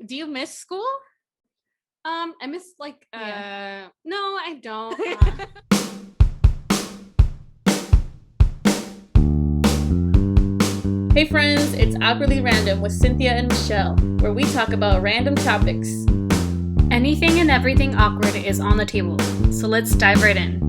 Do you miss school? I miss no, I don't. Hey friends, it's Awkwardly Random with Cynthia and Michelle, where we talk about random topics. Anything and everything awkward is on the table, so let's dive right in.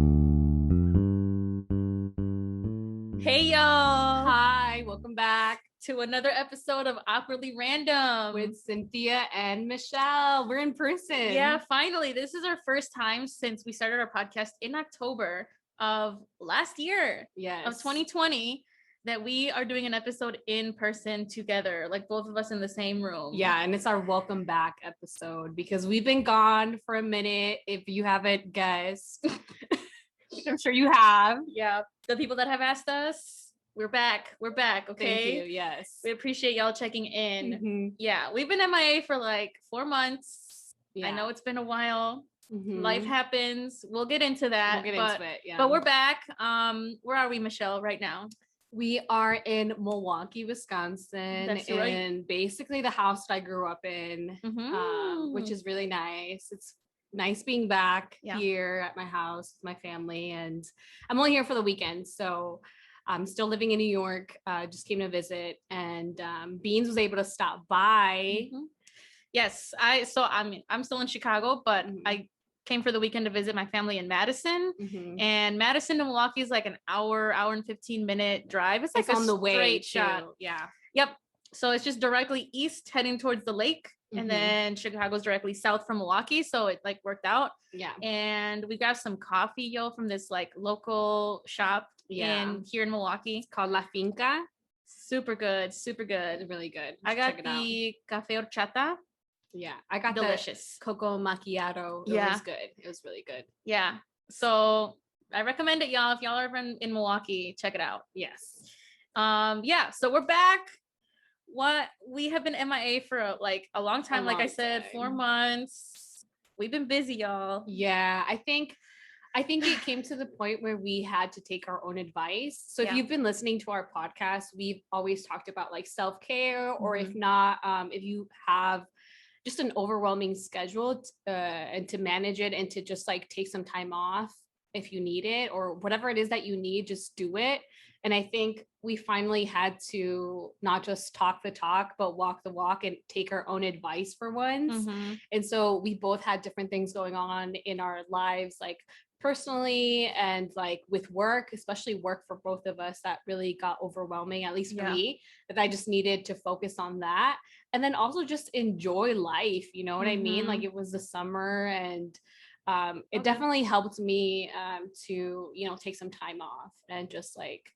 Hey y'all! Hi, welcome back to another episode of Awkwardly Random with Cynthia and Michelle. We're in person. Yeah, finally. This is our first time since we started our podcast in October of last year, of 2020, that we are doing an episode in person together, like both of us in the same room. Yeah, and it's our welcome back episode because we've been gone for a minute. If you haven't guessed, I'm sure you have. Yeah, the people that have asked us, we're back, okay? Thank you. Yes, we appreciate y'all checking in. Mm-hmm. Yeah, we've been MIA for like 4 months. Yeah. I know it's been a while. Mm-hmm. Life happens. We'll get into that. But we're back. Where are we, Michelle, right now? We are in Milwaukee, Wisconsin. That's right. And basically the house that I grew up in, which is really nice. It's nice being back here at my house with my family, and I'm only here for the weekend, so I'm still living in New York. Just came to visit, and Beans was able to stop by. Mm-hmm. Yes, I'm still in Chicago, but I came for the weekend to visit my family in Madison, and Madison to Milwaukee is like an hour and 15-minute drive. It's like on the straight way shot. Yeah. Yep. So it's just directly east, heading towards the lake. And then Chicago's directly south from Milwaukee, so it like worked out. Yeah. And we got some coffee, from this like local shop here in Milwaukee. It's called La Finca. Super good. Really good. I got the cafe horchata. Yeah, I got delicious the cocoa macchiato. It was good. It was really good. Yeah. So I recommend it, y'all. If y'all are ever in Milwaukee, check it out. Yes. So we're back. We have been MIA for like a long time. Like I said, 4 months. We've been busy, y'all. Yeah, I think it came to the point where we had to take our own advice. So if you've been listening to our podcast, we've always talked about like self-care, or if not, if you have just an overwhelming schedule and to manage it, and to just like take some time off if you need it, or whatever it is that you need, just do it. And I think we finally had to not just talk the talk, but walk the walk and take our own advice for once. And so we both had different things going on in our lives, like personally and like with work, especially work for both of us, that really got overwhelming, at least for me, that I just needed to focus on that. And then also just enjoy life. You know what I mean? Like it was the summer, and it definitely helped me to, take some time off and just like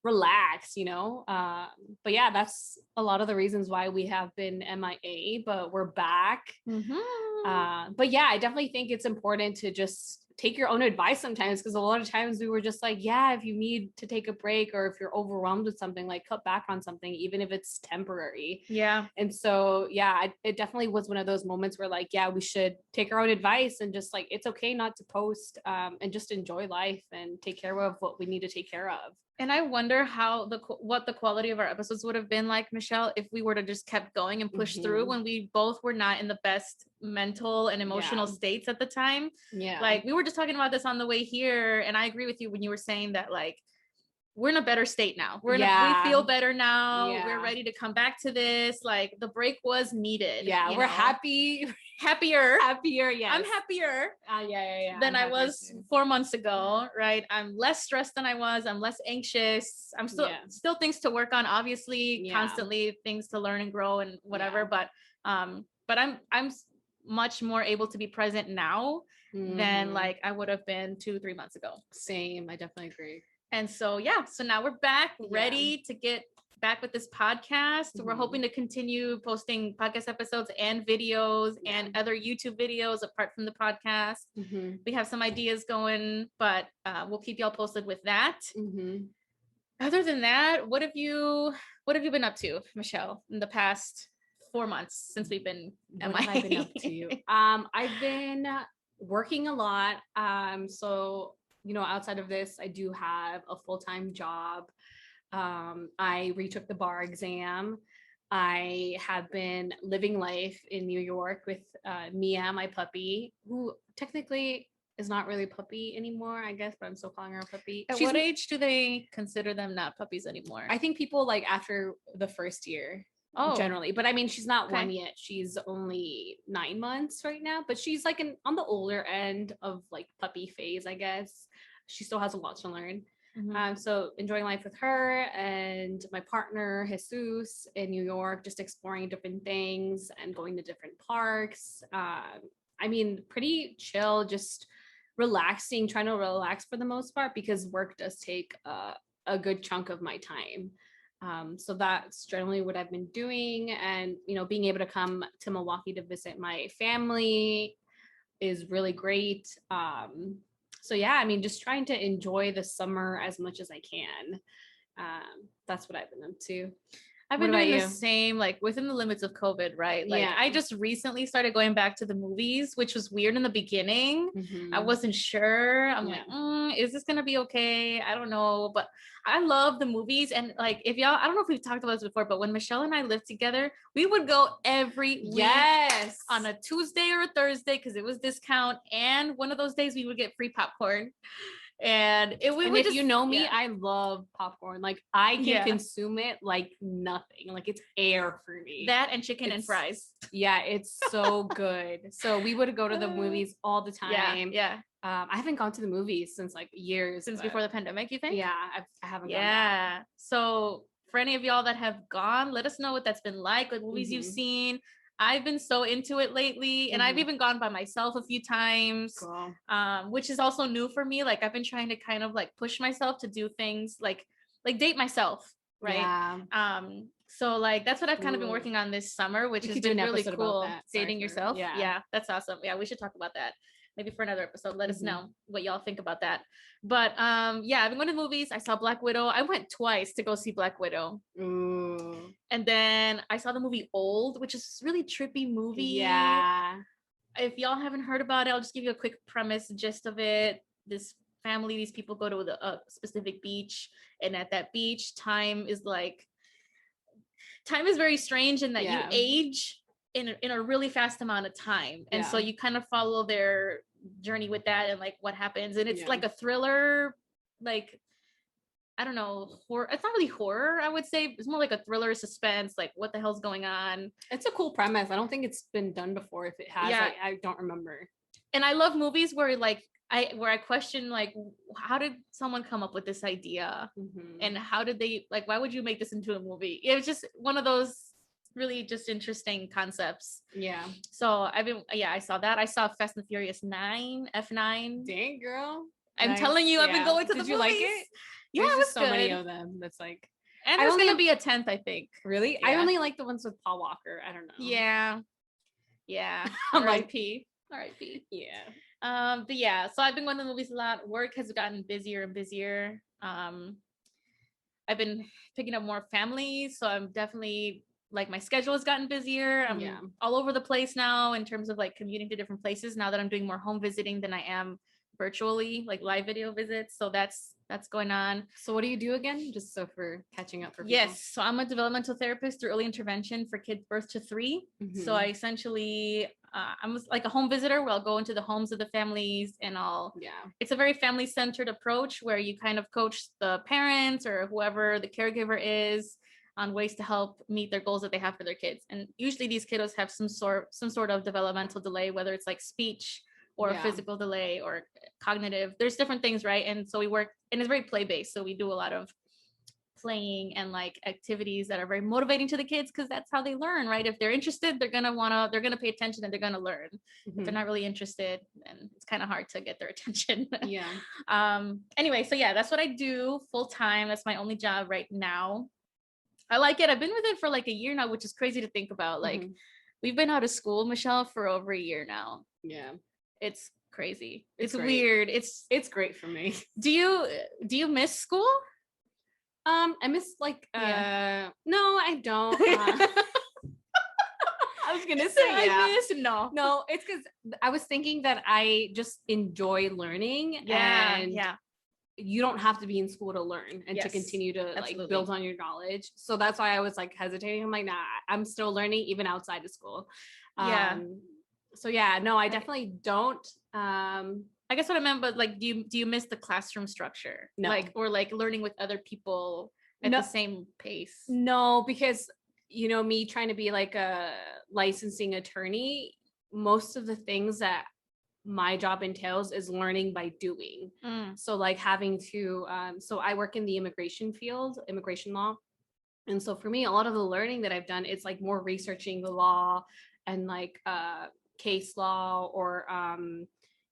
relax, but yeah, that's a lot of the reasons why we have been MIA, but we're back. But yeah, I definitely think it's important to just take your own advice sometimes, because a lot of times we were just like, if you need to take a break, or if you're overwhelmed with something, like cut back on something, even if it's temporary. And so it definitely was one of those moments where like, we should take our own advice, and just like, it's okay not to post, and just enjoy life and take care of what we need to take care of. And I wonder what the quality of our episodes would have been like, Michelle, if we were to just kept going and push through when we both were not in the best mental and emotional states at the time. Like we were just talking about this on the way here, and I agree with you when you were saying that like we're in a better state now. We feel better now. We're ready to come back to this. Like the break was needed. We're happy. Happier. Yes. I'm happier. Than I was 4 months ago. Right. I'm less stressed than I was. I'm less anxious. I'm still things to work on. Obviously, constantly things to learn and grow and whatever. But I'm much more able to be present now than like I would have been 2-3 months ago. Same. I definitely agree. And so, so now we're back, ready to get back with this podcast. We're hoping to continue posting podcast episodes and videos and other YouTube videos apart from the podcast. We have some ideas going, but we'll keep y'all posted with that. Other than that, what have you been up to, Michelle, in the past 4 months since we've been MIA? What have I been up to? I've been working a lot. So outside of this, I do have a full-time job. I retook the bar exam. I have been living life in New York with Mia, my puppy, who technically is not really a puppy anymore, I guess, but I'm still calling her a puppy. At what age do they consider them not puppies anymore? I think people like after the first year. Oh, generally, but I mean, she's not one yet. She's only 9 months right now, but she's like on the older end of like puppy phase, I guess. She still has a lot to learn. So enjoying life with her and my partner Jesus in New York, just exploring different things and going to different parks. I mean, pretty chill, just relaxing, trying to relax for the most part because work does take a good chunk of my time. So that's generally what I've been doing, and being able to come to Milwaukee to visit my family is really great. So yeah, I mean, just trying to enjoy the summer as much as I can. That's what I've been up to. I've been doing the same, like within the limits of COVID, right? Like I just recently started going back to the movies, which was weird in the beginning. I wasn't sure. I'm like, is this gonna be okay? I don't know, but I love the movies. And like, if y'all, I don't know if we've talked about this before, but when Michelle and I lived together, we would go every week on a Tuesday or a Thursday because it was discount. And one of those days we would get free popcorn. And if just, you know me, I love popcorn. Like I can consume it like nothing. Like it's air for me. That and chicken and fries. Yeah, it's so good. So we would go to the movies all the time. Yeah. I haven't gone to the movies since like years. Since before the pandemic, you think? Yeah, I haven't gone back. So for any of y'all that have gone, let us know what that's been like movies you've seen. I've been so into it lately, and I've even gone by myself a few times, which is also new for me. Like I've been trying to kind of like push myself to do things like date myself, right? Yeah. So like that's what I've kind of been working on this summer, which has been really cool. Dating yourself. Yeah, that's awesome. Yeah, we should talk about that. Maybe for another episode. Let us know what y'all think about that. But yeah, I've been going to movies. I saw Black Widow. I went twice to go see Black Widow. And then I saw the movie Old, which is a really trippy movie. Yeah. If y'all haven't heard about it, I'll just give you a quick premise, gist of it. This family, these people go to a specific beach, and at that beach, time is very strange in that you age in a really fast amount of time. And so you kind of follow their journey with that and like what happens. And it's like a thriller, like, I don't know, horror. It's not really horror, I would say. It's more like a thriller suspense, like what the hell's going on. It's a cool premise. I don't think it's been done before. If it has, I don't remember. And I love movies where I question like, how did someone come up with this idea? And how did they, like, why would you make this into a movie? It was just one of those really just interesting concepts. Yeah. So I saw that. I saw Fast and Furious 9, F9. Dang, girl. I'm telling you, I've been going to the movies. Did you like it? Yeah, There's it was just so good. many of them. That's like, and there's gonna be a 10th, I think. Really? Yeah. I only like the ones with Paul Walker. I don't know. Yeah. R.I.P. R.I.P. Yeah. But yeah, so I've been going to the movies a lot. Work has gotten busier and busier. I've been picking up more families, so I'm definitely like my schedule has gotten busier. I'm all over the place now in terms of like commuting to different places now that I'm doing more home visiting than I am virtually, like live video visits. So that's going on. So what do you do again? Just so for catching up for people. Yes. So I'm a developmental therapist through early intervention for kids birth to 3. So I essentially, I'm like a home visitor where I'll go into the homes of the families and it's a very family centered approach where you kind of coach the parents or whoever the caregiver is on ways to help meet their goals that they have for their kids. And usually these kiddos have some sort of developmental delay, whether it's like speech or a physical delay or cognitive. There's different things, right? And so we work, and it's very play-based. So we do a lot of playing and like activities that are very motivating to the kids because that's how they learn, right? If they're interested, they're gonna pay attention and they're gonna learn. If they're not really interested, then it's kind of hard to get their attention. Anyway, so yeah, that's what I do full time. That's my only job right now. I like it. I've been with it for like a year now, which is crazy to think about. Like we've been out of school, Michelle, for over a year now. Yeah. It's crazy. It's weird. It's great for me. Do you miss school? I miss like no, I don't. I was gonna say I miss no. It's because I was thinking that I just enjoy learning and you don't have to be in school to learn and to continue to like build on your knowledge. So that's why I was like hesitating. I'm like, nah, I'm still learning even outside of school. So yeah, no, I definitely don't. I guess what I meant, but like, do you miss the classroom structure? No. Like, or like learning with other people at the same pace? No, because you know, me trying to be like a licensing attorney, most of the things that my job entails is learning by doing. So like having to, so I work in the immigration field, immigration law. And so for me, a lot of the learning that I've done, it's like more researching the law and like case law or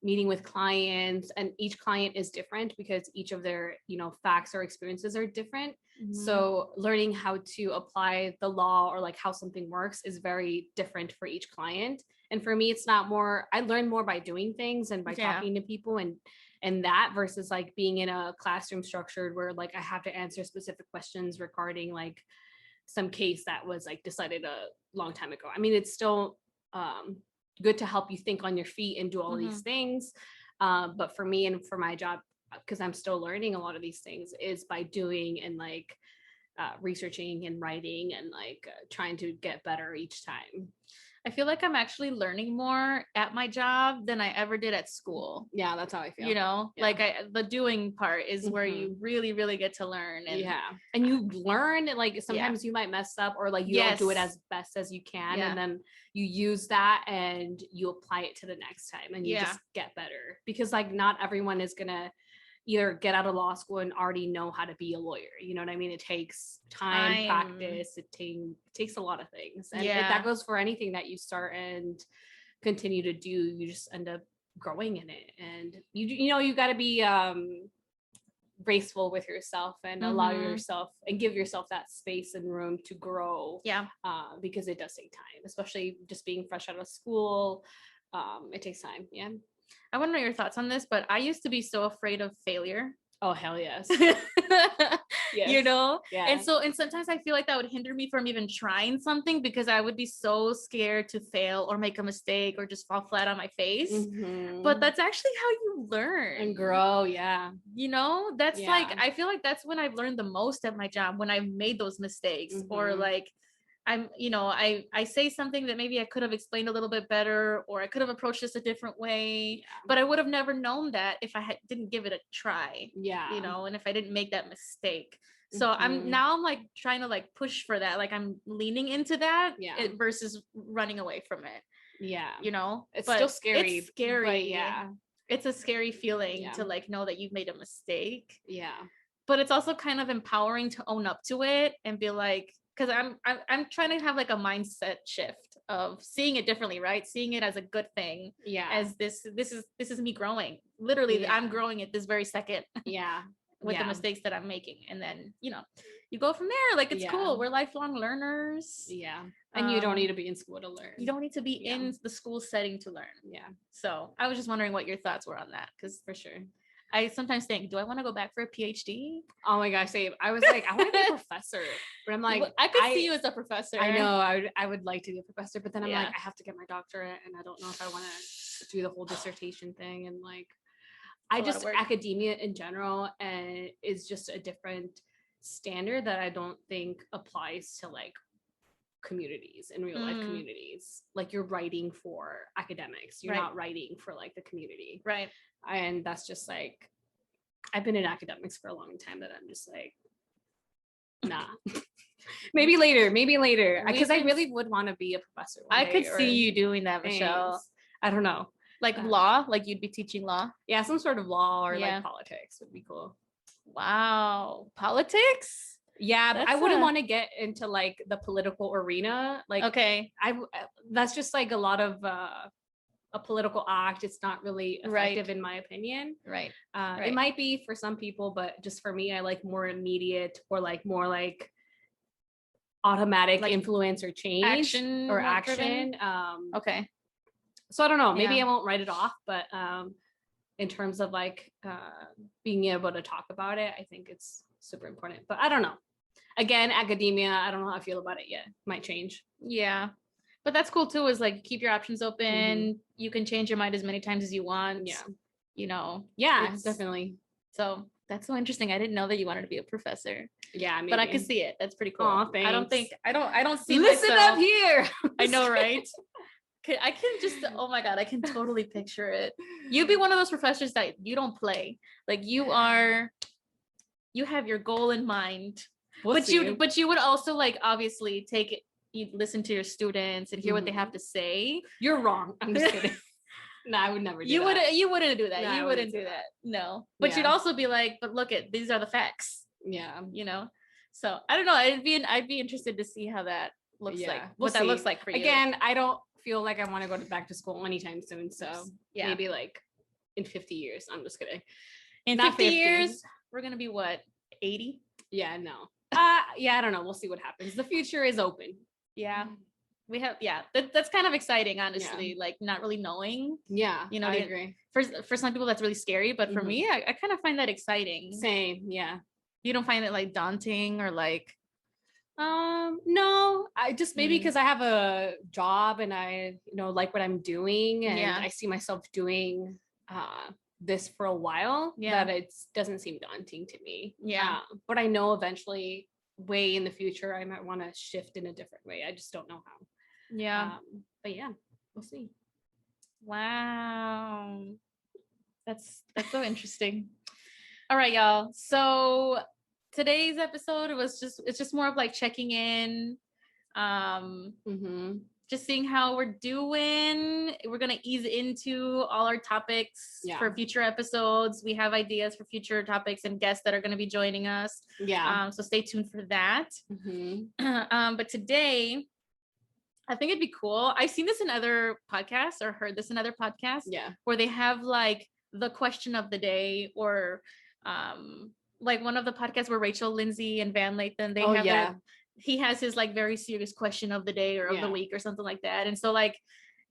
meeting with clients, and each client is different because each of their, you know, facts or experiences are different. So learning how to apply the law or like how something works is very different for each client. And for me, it's not more, I learn more by doing things and by talking to people and that versus like being in a classroom structured where like I have to answer specific questions regarding like some case that was like decided a long time ago. I mean, it's still good to help you think on your feet and do all these things. But for me and for my job, because I'm still learning a lot of these things, is by doing and like researching and writing and like trying to get better each time. I feel like I'm actually learning more at my job than I ever did at school. Yeah, that's how I feel. You know, like the doing part is where you really, really get to learn. And and you learn, like sometimes you might mess up or like you don't do it as best as you can. And then you use that and you apply it to the next time and you just get better, because like not everyone is gonna either get out of law school and already know how to be a lawyer. You know what I mean? It takes time, practice. It takes a lot of things. And that goes for anything that you start and continue to do. You just end up growing in it. And you know, you got to be graceful with yourself and allow yourself and give yourself that space and room to grow. Because it does take time, especially just being fresh out of school. It takes time. I want to know your thoughts on this, but I used to be so afraid of failure. Oh, hell yes. You know? And sometimes I feel like that would hinder me from even trying something because I would be so scared to fail or make a mistake or just fall flat on my face. But that's actually how you learn and grow. You know, that's like, I feel like that's when I've learned the most at my job, when I've made those mistakes or like I'm, you know, I say something that maybe I could have explained a little bit better, or I could have approached this a different way, but I would have never known that if I didn't give it a try, you know, and if I didn't make that mistake. So I'm like trying to like push for that. Like I'm leaning into that versus running away from it. You know, it's still scary. It's scary. But it's a scary feeling to like know that you've made a mistake. But it's also kind of empowering to own up to it and be like, because I'm trying to have like a mindset shift of seeing it differently, right? Seeing it as a good thing. As this is me growing. Literally, I'm growing at this very second. With the mistakes that I'm making, and then you know, you go from there. Like it's cool. We're lifelong learners. And you don't need to be in school to learn. You don't need to be in the school setting to learn. So I was just wondering what your thoughts were on that, because for sure. I sometimes think, do I want to go back for a PhD? Oh my gosh, Dave. I was like, I want to be a professor, but I'm like, I could see you as a professor. I know, I would like to be a professor, but then I'm like, I have to get my doctorate, and I don't know if I want to do the whole dissertation thing. And like, academia in general and is just a different standard that I don't think applies to like communities in real life communities. Like you're writing for academics, you're not writing for like the community, right? And that's just like, I've been in academics for a long time that I'm just like, nah. maybe later because I really would want to be a professor one I day, could see you doing that, Michelle. I don't know, like law, like you'd be teaching law. Some sort of law or like politics would be cool. Wow, politics. But I wouldn't want to get into like the political arena. Like, that's just like a lot of a political act. It's not really effective in my opinion. It might be for some people, but just for me, I like more immediate or like more like automatic like influence or change action. So I don't know, maybe I won't write it off, but in terms of like being able to talk about it, I think it's super important. But I don't know. Again, academia, I don't know how I feel about it yet. Might change. But that's cool too, is like keep your options open. You can change your mind as many times as you want. You know. Definitely. So That's so interesting. I didn't know that you wanted to be a professor. Yeah, maybe. But I could see it. That's pretty cool. Aw, thanks. I don't see Listen myself. up here. I know, right? I can just, oh my God, I can totally picture it. You'd be one of those professors that you don't play. Like you have your goal in mind. But you would also like obviously take it, you listen to your students and hear what they have to say. You're wrong. I'm just kidding. No, I would never do that. You wouldn't do that. No, you wouldn't do that. No. But you'd also be like, but look at, these are the facts. Yeah. You know? So I don't know. I'd be interested to see how that looks like. What that looks like for you. Again, I don't feel like I want to go back to school anytime soon. So maybe like in 50 years. I'm just kidding. In 50 years, we're gonna be what? 80? Yeah, no. Yeah, I don't know. We'll see what happens. The future is open. Yeah. We have, that's kind of exciting, honestly, like not really knowing. Yeah, you know, I agree. For some people that's really scary, but for me, I kind of find that exciting. Same, yeah. You don't find it like daunting or like? No, I just maybe because I have a job and I, like what I'm doing and I see myself doing this for a while, that it doesn't seem daunting to me. Yeah. But I know eventually way in the future, I might want to shift in a different way. I just don't know how. Yeah. But yeah, we'll see. Wow. That's so interesting. All right, y'all. So today's episode it's just more of like checking in, just seeing how we're doing. We're gonna ease into all our topics for future episodes. We have ideas for future topics and guests that are gonna be joining us. Yeah. So stay tuned for that. But today, I think it'd be cool. I've seen this in other podcasts or heard this in other podcasts. Yeah. Where they have like the question of the day, or like one of the podcasts where Rachel Lindsay and Van Lathan, they have he has his like very serious question of the day or of the week or something like that. And so like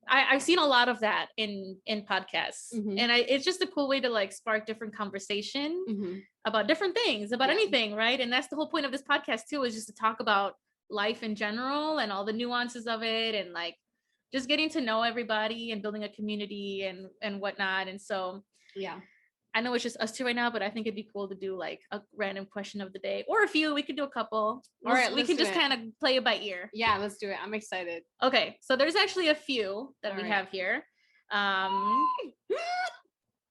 I've seen a lot of that in podcasts, and it's just a cool way to like spark different conversation about different things, about anything, right? And that's the whole point of this podcast too, is just to talk about life in general and all the nuances of it, and like just getting to know everybody and building a community and whatnot. And so I know it's just us two right now, but I think it'd be cool to do like a random question of the day, or a few. We could do a couple. All right, we can just kind of play it by ear. Yeah, let's do it. I'm excited. Okay, so there's actually a few that we have here.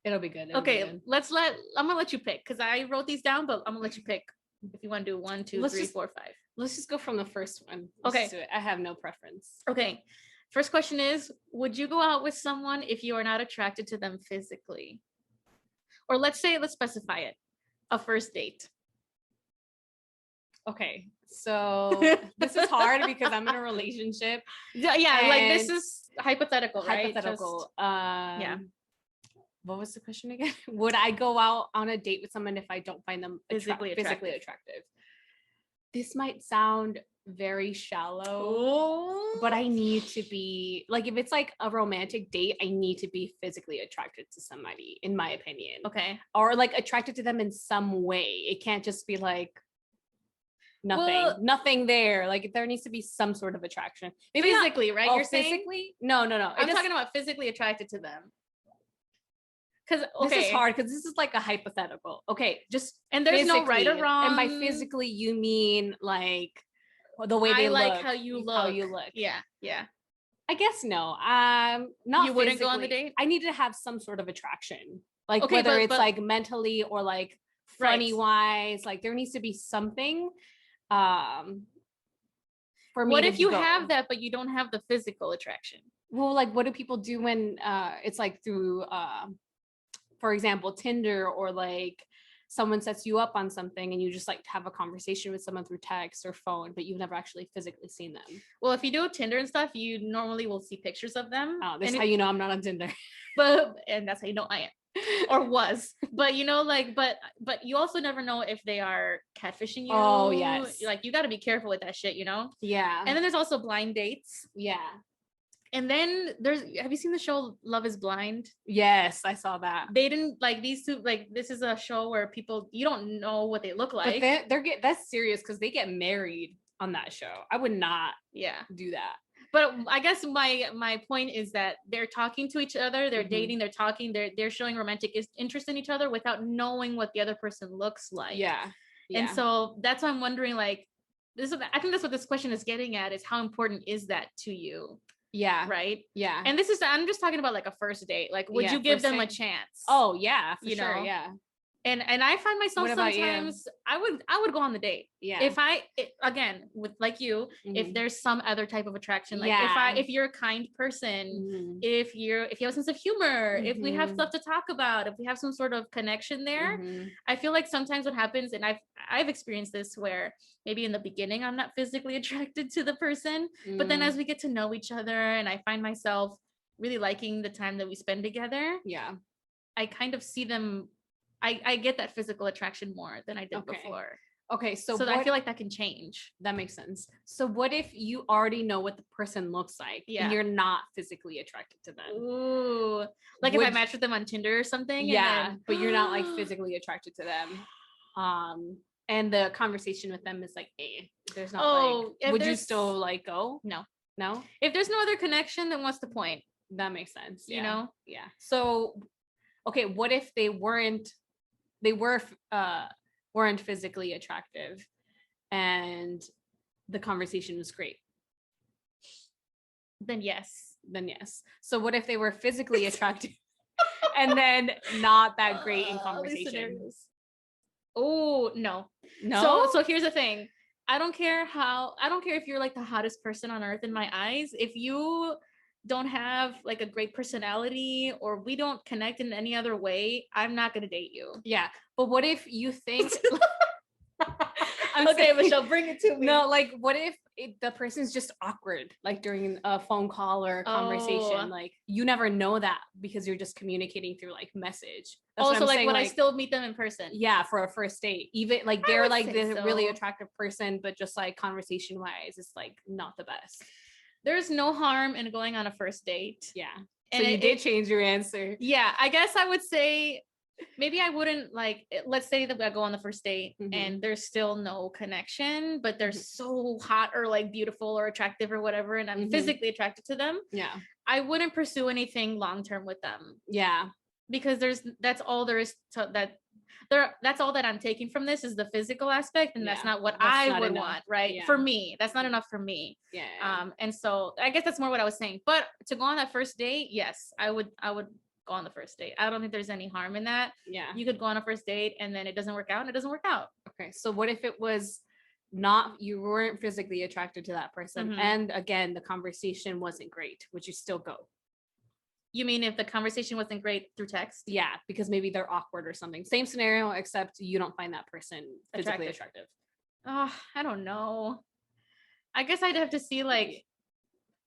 It'll be good. Okay, I'm gonna let you pick, because I wrote these down, but I'm gonna let you pick if you want to do 1, 2, 3, 4, 5. Let's just go from the first one. Okay. Do it. I have no preference. Okay. First question is, would you go out with someone if you are not attracted to them physically? Or let's specify it. A first date. Okay. So this is hard because I'm in a relationship. Yeah, like this is hypothetical, right? Hypothetical. What was the question again? Would I go out on a date with someone if I don't find them physically attractive? This might sound very shallow, but I need to be like, if it's like a romantic date, I need to be physically attracted to somebody, in my opinion. Okay. Or like attracted to them in some way. It can't just be like nothing there. Like there needs to be some sort of attraction. Maybe physically, right? You're saying physically? No. I'm talking about physically attracted to them. Because this is hard, because this is like a hypothetical. Okay, and there's no right or wrong. And by physically, you mean like the way they look. I like how you look. How you look. Yeah. I guess no. Not. You wouldn't go on the date? I need to have some sort of attraction, like whether it's like mentally or like funny wise. Like there needs to be something. For me. What if you have that, but you don't have the physical attraction? Well, like what do people do when it's like through for example, Tinder, or like someone sets you up on something and you just like have a conversation with someone through text or phone, but you've never actually physically seen them. Well, if you do Tinder and stuff, you normally will see pictures of them. Oh, that's how you know I'm not on Tinder. And that's how you know I am. Or was. But but you also never know if they are catfishing you. Oh, yes. Like you got to be careful with that shit, Yeah. And then there's also blind dates. Yeah. And then have you seen the show Love is Blind? Yes, I saw that. They didn't like these two, like this is a show where you don't know what they look like. But that's serious, because they get married on that show. I would not do that. But I guess my point is that they're talking to each other, they're dating, they're talking, they're showing romantic interest in each other without knowing what the other person looks like. Yeah. And so that's why I'm wondering, like, I think that's what this question is getting at, is how important is that to you? Yeah. Right. Yeah. And I'm just talking about like a first date. Like, would you give them a chance? Oh yeah, for you sure. know? Yeah. And I find myself sometimes I would go on the date. Yeah. If again, with like you, if there's some other type of attraction, like if you're a kind person, if you have a sense of humor, if we have stuff to talk about, if we have some sort of connection there, I feel like sometimes what happens, and I've experienced this, where maybe in the beginning I'm not physically attracted to the person, but then as we get to know each other and I find myself really liking the time that we spend together, I kind of see them. I get that physical attraction more than I did before. Okay, so I feel like that can change. That makes sense. So what if you already know what the person looks like and you're not physically attracted to them? Ooh, like if I match with them on Tinder or something. Yeah, and then, but you're not like physically attracted to them. And the conversation with them is like, there's not would you still like go? No. If there's no other connection, then what's the point? That makes sense. You know? Yeah. So, okay, what if they weren't physically attractive and the conversation was great? Then yes. So what if they were physically attractive and then not that great in conversation? Oh, no. So here's the thing. I don't care if you're like the hottest person on earth in my eyes. If you don't have like a great personality or we don't connect in any other way, I'm not gonna date you. Yeah, but what if you think okay, Michelle, bring it to me. No, like what if the person's just awkward, like during a phone call or a conversation? Like you never know that because you're just communicating through like message. Also, like would I still meet them in person? Yeah, for a first date. Even like they're like this really attractive person, but just like conversation wise, it's like not the best. There's no harm in going on a first date. Yeah. So you did change your answer. Yeah, I guess I would say maybe I wouldn't like, let's say that I go on the first date and there's still no connection, but they're so hot or like beautiful or attractive or whatever, and I'm physically attracted to them. Yeah. I wouldn't pursue anything long-term with them. Yeah. Because that's all there is to that. That's all that I'm taking from this is the physical aspect, and that's not what I would want, right? Yeah. For me, that's not enough for me. Yeah. And so I guess that's more what I was saying. But to go on that first date, yes, I would go on the first date. I don't think there's any harm in that. Yeah. You could go on a first date and then it doesn't work out and it doesn't work out. Okay. So what if it was you weren't physically attracted to that person, and again the conversation wasn't great? Would you still go? You mean if the conversation wasn't great through text? Yeah, because maybe they're awkward or something. Same scenario, except you don't find that person physically attractive. Oh, I don't know. I guess I'd have to see, like,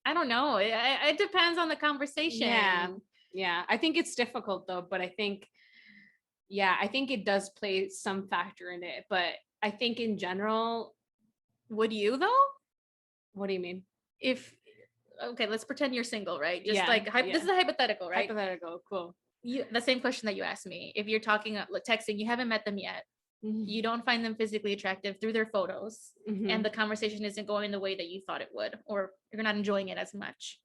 I don't know. It depends on the conversation. Yeah. I think it's difficult though, but I think it does play some factor in it. But I think in general, would you though? What do you mean? Okay, let's pretend you're single, right? Just this is a hypothetical, right? Hypothetical, cool. The same question that you asked me. If you're texting, you haven't met them yet. You don't find them physically attractive through their photos, and the conversation isn't going the way that you thought it would, or you're not enjoying it as much.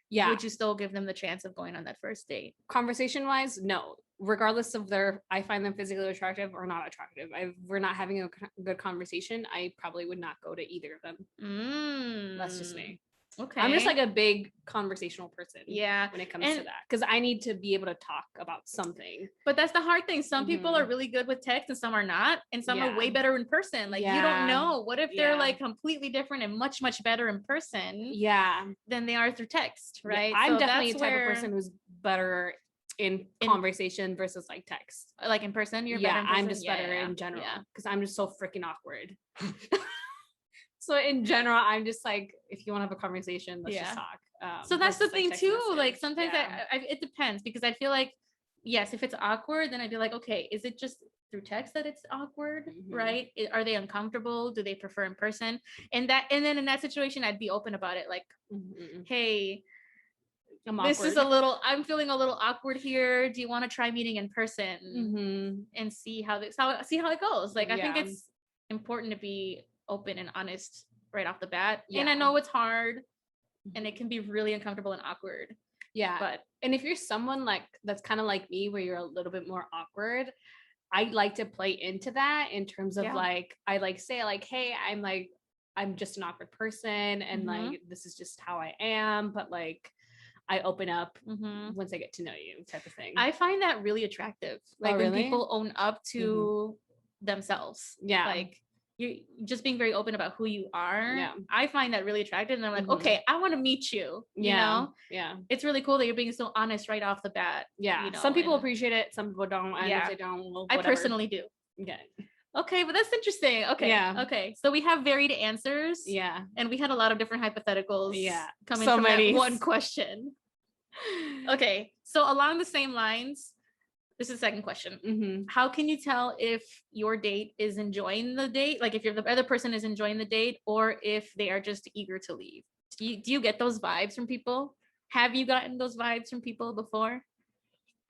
Yeah. Would you still give them the chance of going on that first date? Conversation wise, no. Regardless of I find them physically attractive or not attractive. If we're not having a good conversation, I probably would not go to either of them. That's just me. Okay. I'm just like a big conversational person. Yeah. When it comes to that. Because I need to be able to talk about something. But that's the hard thing. Some people are really good with text and some are not. And some are way better in person. Like you don't know. What if they're like completely different and much, much better in person? Yeah. Than they are through text, right? Yeah, I'm definitely the type of person who's better in conversation versus like text. Like in person? You're better in person? I'm just better in general. Because I'm just so freaking awkward. So in general, I'm just like, if you want to have a conversation, let's just talk. So that's the thing too. Like sometimes it depends, because I feel like, yes, if it's awkward, then I'd be like, okay, is it just through text that it's awkward, right? Are they uncomfortable? Do they prefer in person? And then in that situation, I'd be open about it. Like, hey, I'm feeling a little awkward here. Do you want to try meeting in person and see how it goes? Like, I think it's important to be open and honest right off the bat. And I know it's hard, and it can be really uncomfortable and awkward. But and if you're someone like that's kind of like me, where you're a little bit more awkward, I like to play into that in terms of like, I like say like, hey, I'm just an awkward person, and like this is just how I am, but like I open up once I get to know you, type of thing. I find that really attractive. Like when people own up to themselves. Like you're just being very open about who you are. I find that really attractive, and I'm like, okay, I want to meet you. You know? It's really cool that you're being so honest right off the bat. You know? Some people appreciate it, some people don't. And if they don't, well, I personally do. Okay, but that's interesting. Okay. So we have varied answers. And we had a lot of different hypotheticals coming from that one question. Okay, so along the same lines, this is the second question. How can you tell if your date is enjoying the date? Like if the other person is enjoying the date, or if they are just eager to leave? Do you get those vibes from people? Have you gotten those vibes from people before?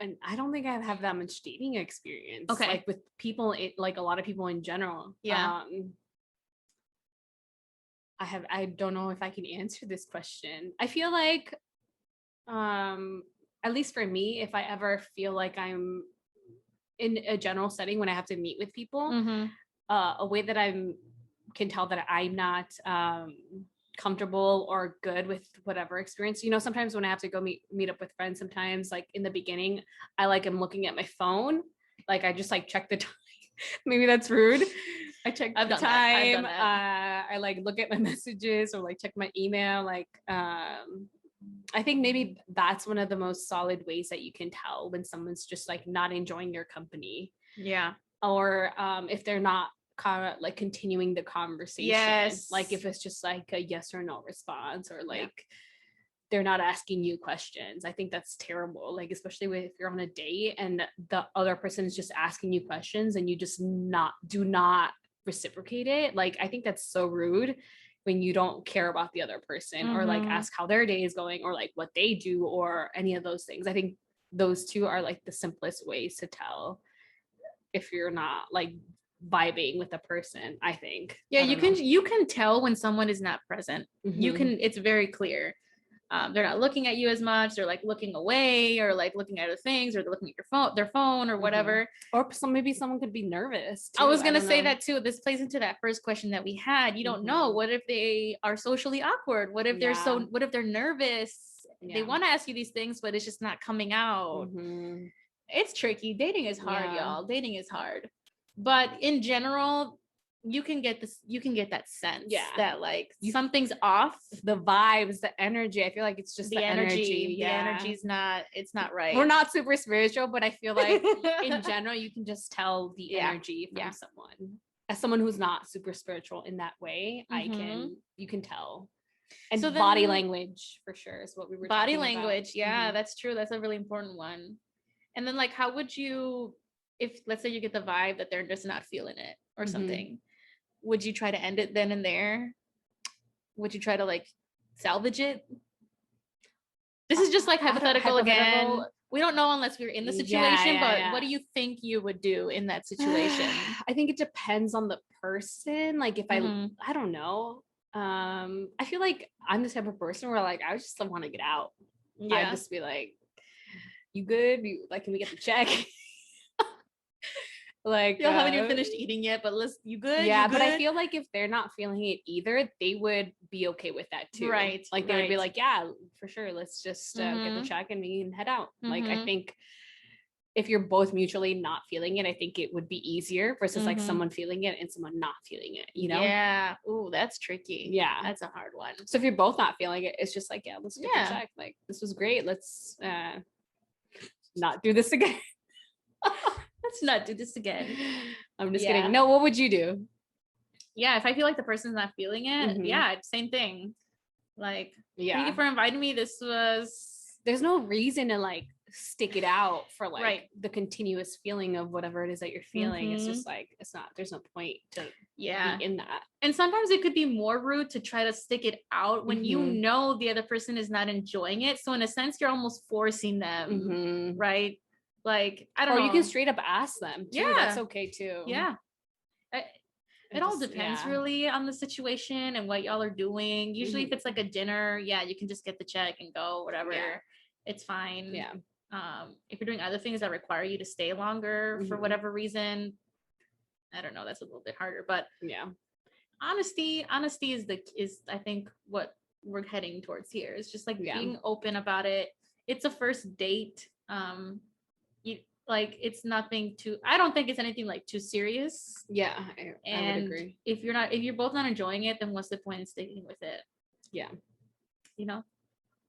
And I don't think I have that much dating experience. Okay. Like with people, like a lot of people in general. I don't know if I can answer this question. I feel like, at least for me, if I ever feel like I'm in a general setting when I have to meet with people, a way that I can tell that I'm not comfortable or good with whatever experience, you know, sometimes when I have to go meet up with friends, sometimes like in the beginning, I like am looking at my phone, like I just like check the time. Maybe that's rude. I check the time. I like look at my messages or like check my email. Like I think maybe that's one of the most solid ways that you can tell when someone's just like not enjoying your company. Or if they're not like continuing the conversation. Like if it's just like a yes or no response, or like they're not asking you questions. I think that's terrible. Like especially if you're on a date and the other person is just asking you questions and you just do not reciprocate it. Like I think that's so rude when you don't care about the other person or like ask how their day is going or like what they do or any of those things. I think those two are like the simplest ways to tell if you're not like vibing with a person, I think. You can tell when someone is not present. It's very clear. They're not looking at you as much. They're like looking away or like looking at other things, or they're looking at their phone or whatever. Or maybe someone could be nervous too. I was gonna say that too. This plays into that first question that we had. You don't know. What if they are socially awkward? What if they're nervous? They want to ask you these things, but it's just not coming out. It's tricky. Dating is hard, y'all. Dating is hard. But in general, you can get that sense that like something's off. The vibes, the energy. I feel like it's just the energy. The energy's not right. We're not super spiritual, but I feel like in general, you can just tell the energy from someone. As someone who's not super spiritual in that way, you can tell. And so body language for sure is what we were talking about. Body language, that's true. That's a really important one. And then like, how would you, if let's say you get the vibe that they're just not feeling it or something, would you try to end it then and there? Would you try to like salvage it? This is just like hypothetical again. We don't know unless we're in the situation, but what do you think you would do in that situation? I think it depends on the person. Like if I don't know. I feel like I'm the type of person where like, I just want to get out. I'd just be like, you good? Can we get the check? Like you haven't even finished eating yet, but you good? Yeah, you good? But I feel like if they're not feeling it either, they would be okay with that too. Right. Like they would be like, yeah, for sure. Let's just get the check and we can head out. Like I think if you're both mutually not feeling it, I think it would be easier versus like someone feeling it and someone not feeling it, you know? Yeah. Ooh, that's tricky. Yeah. That's a hard one. So if you're both not feeling it, it's just like, let's get the check. Like this was great. Let's not do this again. Let's not do this again. I'm just kidding. No, what would you do? Yeah, if I feel like the person's not feeling it, same thing. Like, thank you for inviting me. There's no reason to like stick it out for like the continuous feeling of whatever it is that you're feeling. It's just like, there's no point to be in that. And sometimes it could be more rude to try to stick it out when you know the other person is not enjoying it. So in a sense, you're almost forcing them, right? Like, I don't know. Or you can straight up ask them too. That's okay too. Yeah. It all depends really on the situation and what y'all are doing. Usually if it's like a dinner, you can just get the check and go, whatever. It's fine. Yeah. If you're doing other things that require you to stay longer for whatever reason, I don't know, that's a little bit harder, but honesty is I think what we're heading towards here. It's just like being open about it. It's a first date. It's nothing too, I don't think it's anything like too serious. I would agree. If you're both not enjoying it, then what's the point in sticking with it?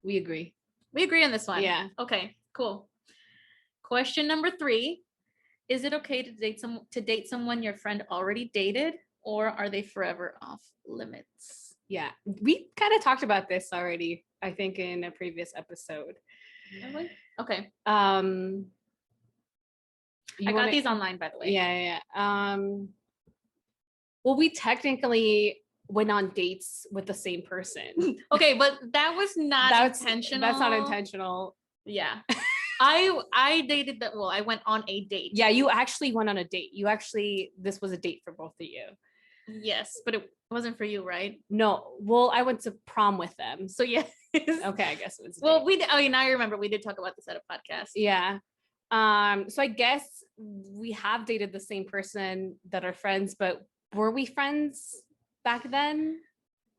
We agree on this one. Okay, cool. Question number 3: is it okay to date someone your friend already dated, or are they forever off limits? We kind of talked about this already, I think, in a previous episode. Really? Okay. I got these online, by the way. Well, we technically went on dates with the same person. Okay, but that was not intentional. That's not intentional. Yeah. I dated that. Well, I went on a date. Yeah, you actually went on a date. This was a date for both of you. Yes, but it wasn't for you, right? No. Well, I went to prom with them. So yes. Okay, I guess it was. Well, now I remember we did talk about this at a podcast. Yeah. So I guess we have dated the same person that are friends, but were we friends back then?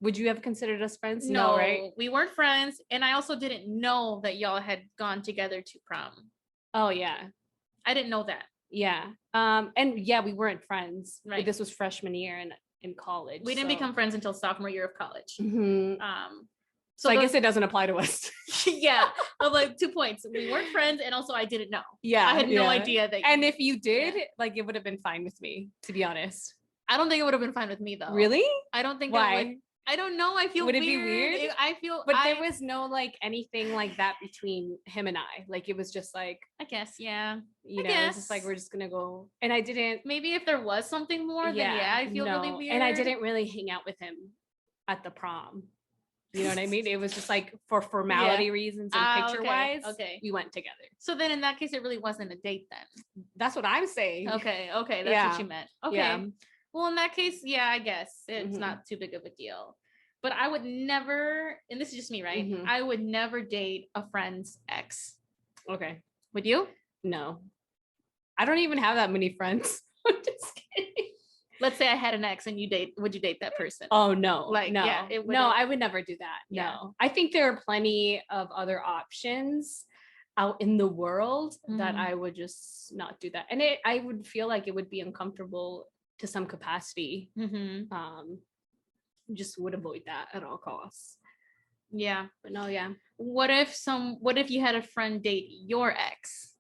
Would you have considered us friends? No, right? We weren't friends. And I also didn't know that y'all had gone together to prom. Oh, yeah. I didn't know that. Yeah. And we weren't friends. Right. This was freshman year in college. We didn't become friends until sophomore year of college. So I guess it doesn't apply to us. But like 2 points. We weren't friends, and also I didn't know. I had no idea that. And if you did, it would have been fine with me, to be honest. I don't think it would have been fine with me though. Really? I don't think. Why? I don't know. I feel. Would it weird. be weird? I feel. But there was no anything like that between him and I. It was just I guess. Yeah. It was just we're just gonna go. And I didn't. Maybe if there was something more, then I feel really weird. And I didn't really hang out with him at the prom. You know what I mean? It was just for formality reasons and picture wise. Okay. We went together. So then in that case, it really wasn't a date then. That's what I'm saying. Okay. That's what you meant. Okay. Yeah. Well, in that case, I guess it's not too big of a deal. But I would never, and this is just me, right? I would never date a friend's ex. Okay. Would you? No. I don't even have that many friends. I'm just kidding. Let's say I had an ex and would you date that person? Oh, no. No. I would never do that. Yeah. No. I think there are plenty of other options out in the world that I would just not do that. And I would feel like it would be uncomfortable to some capacity. Just would avoid that at all costs. Yeah. But no, yeah. What if you had a friend date your ex?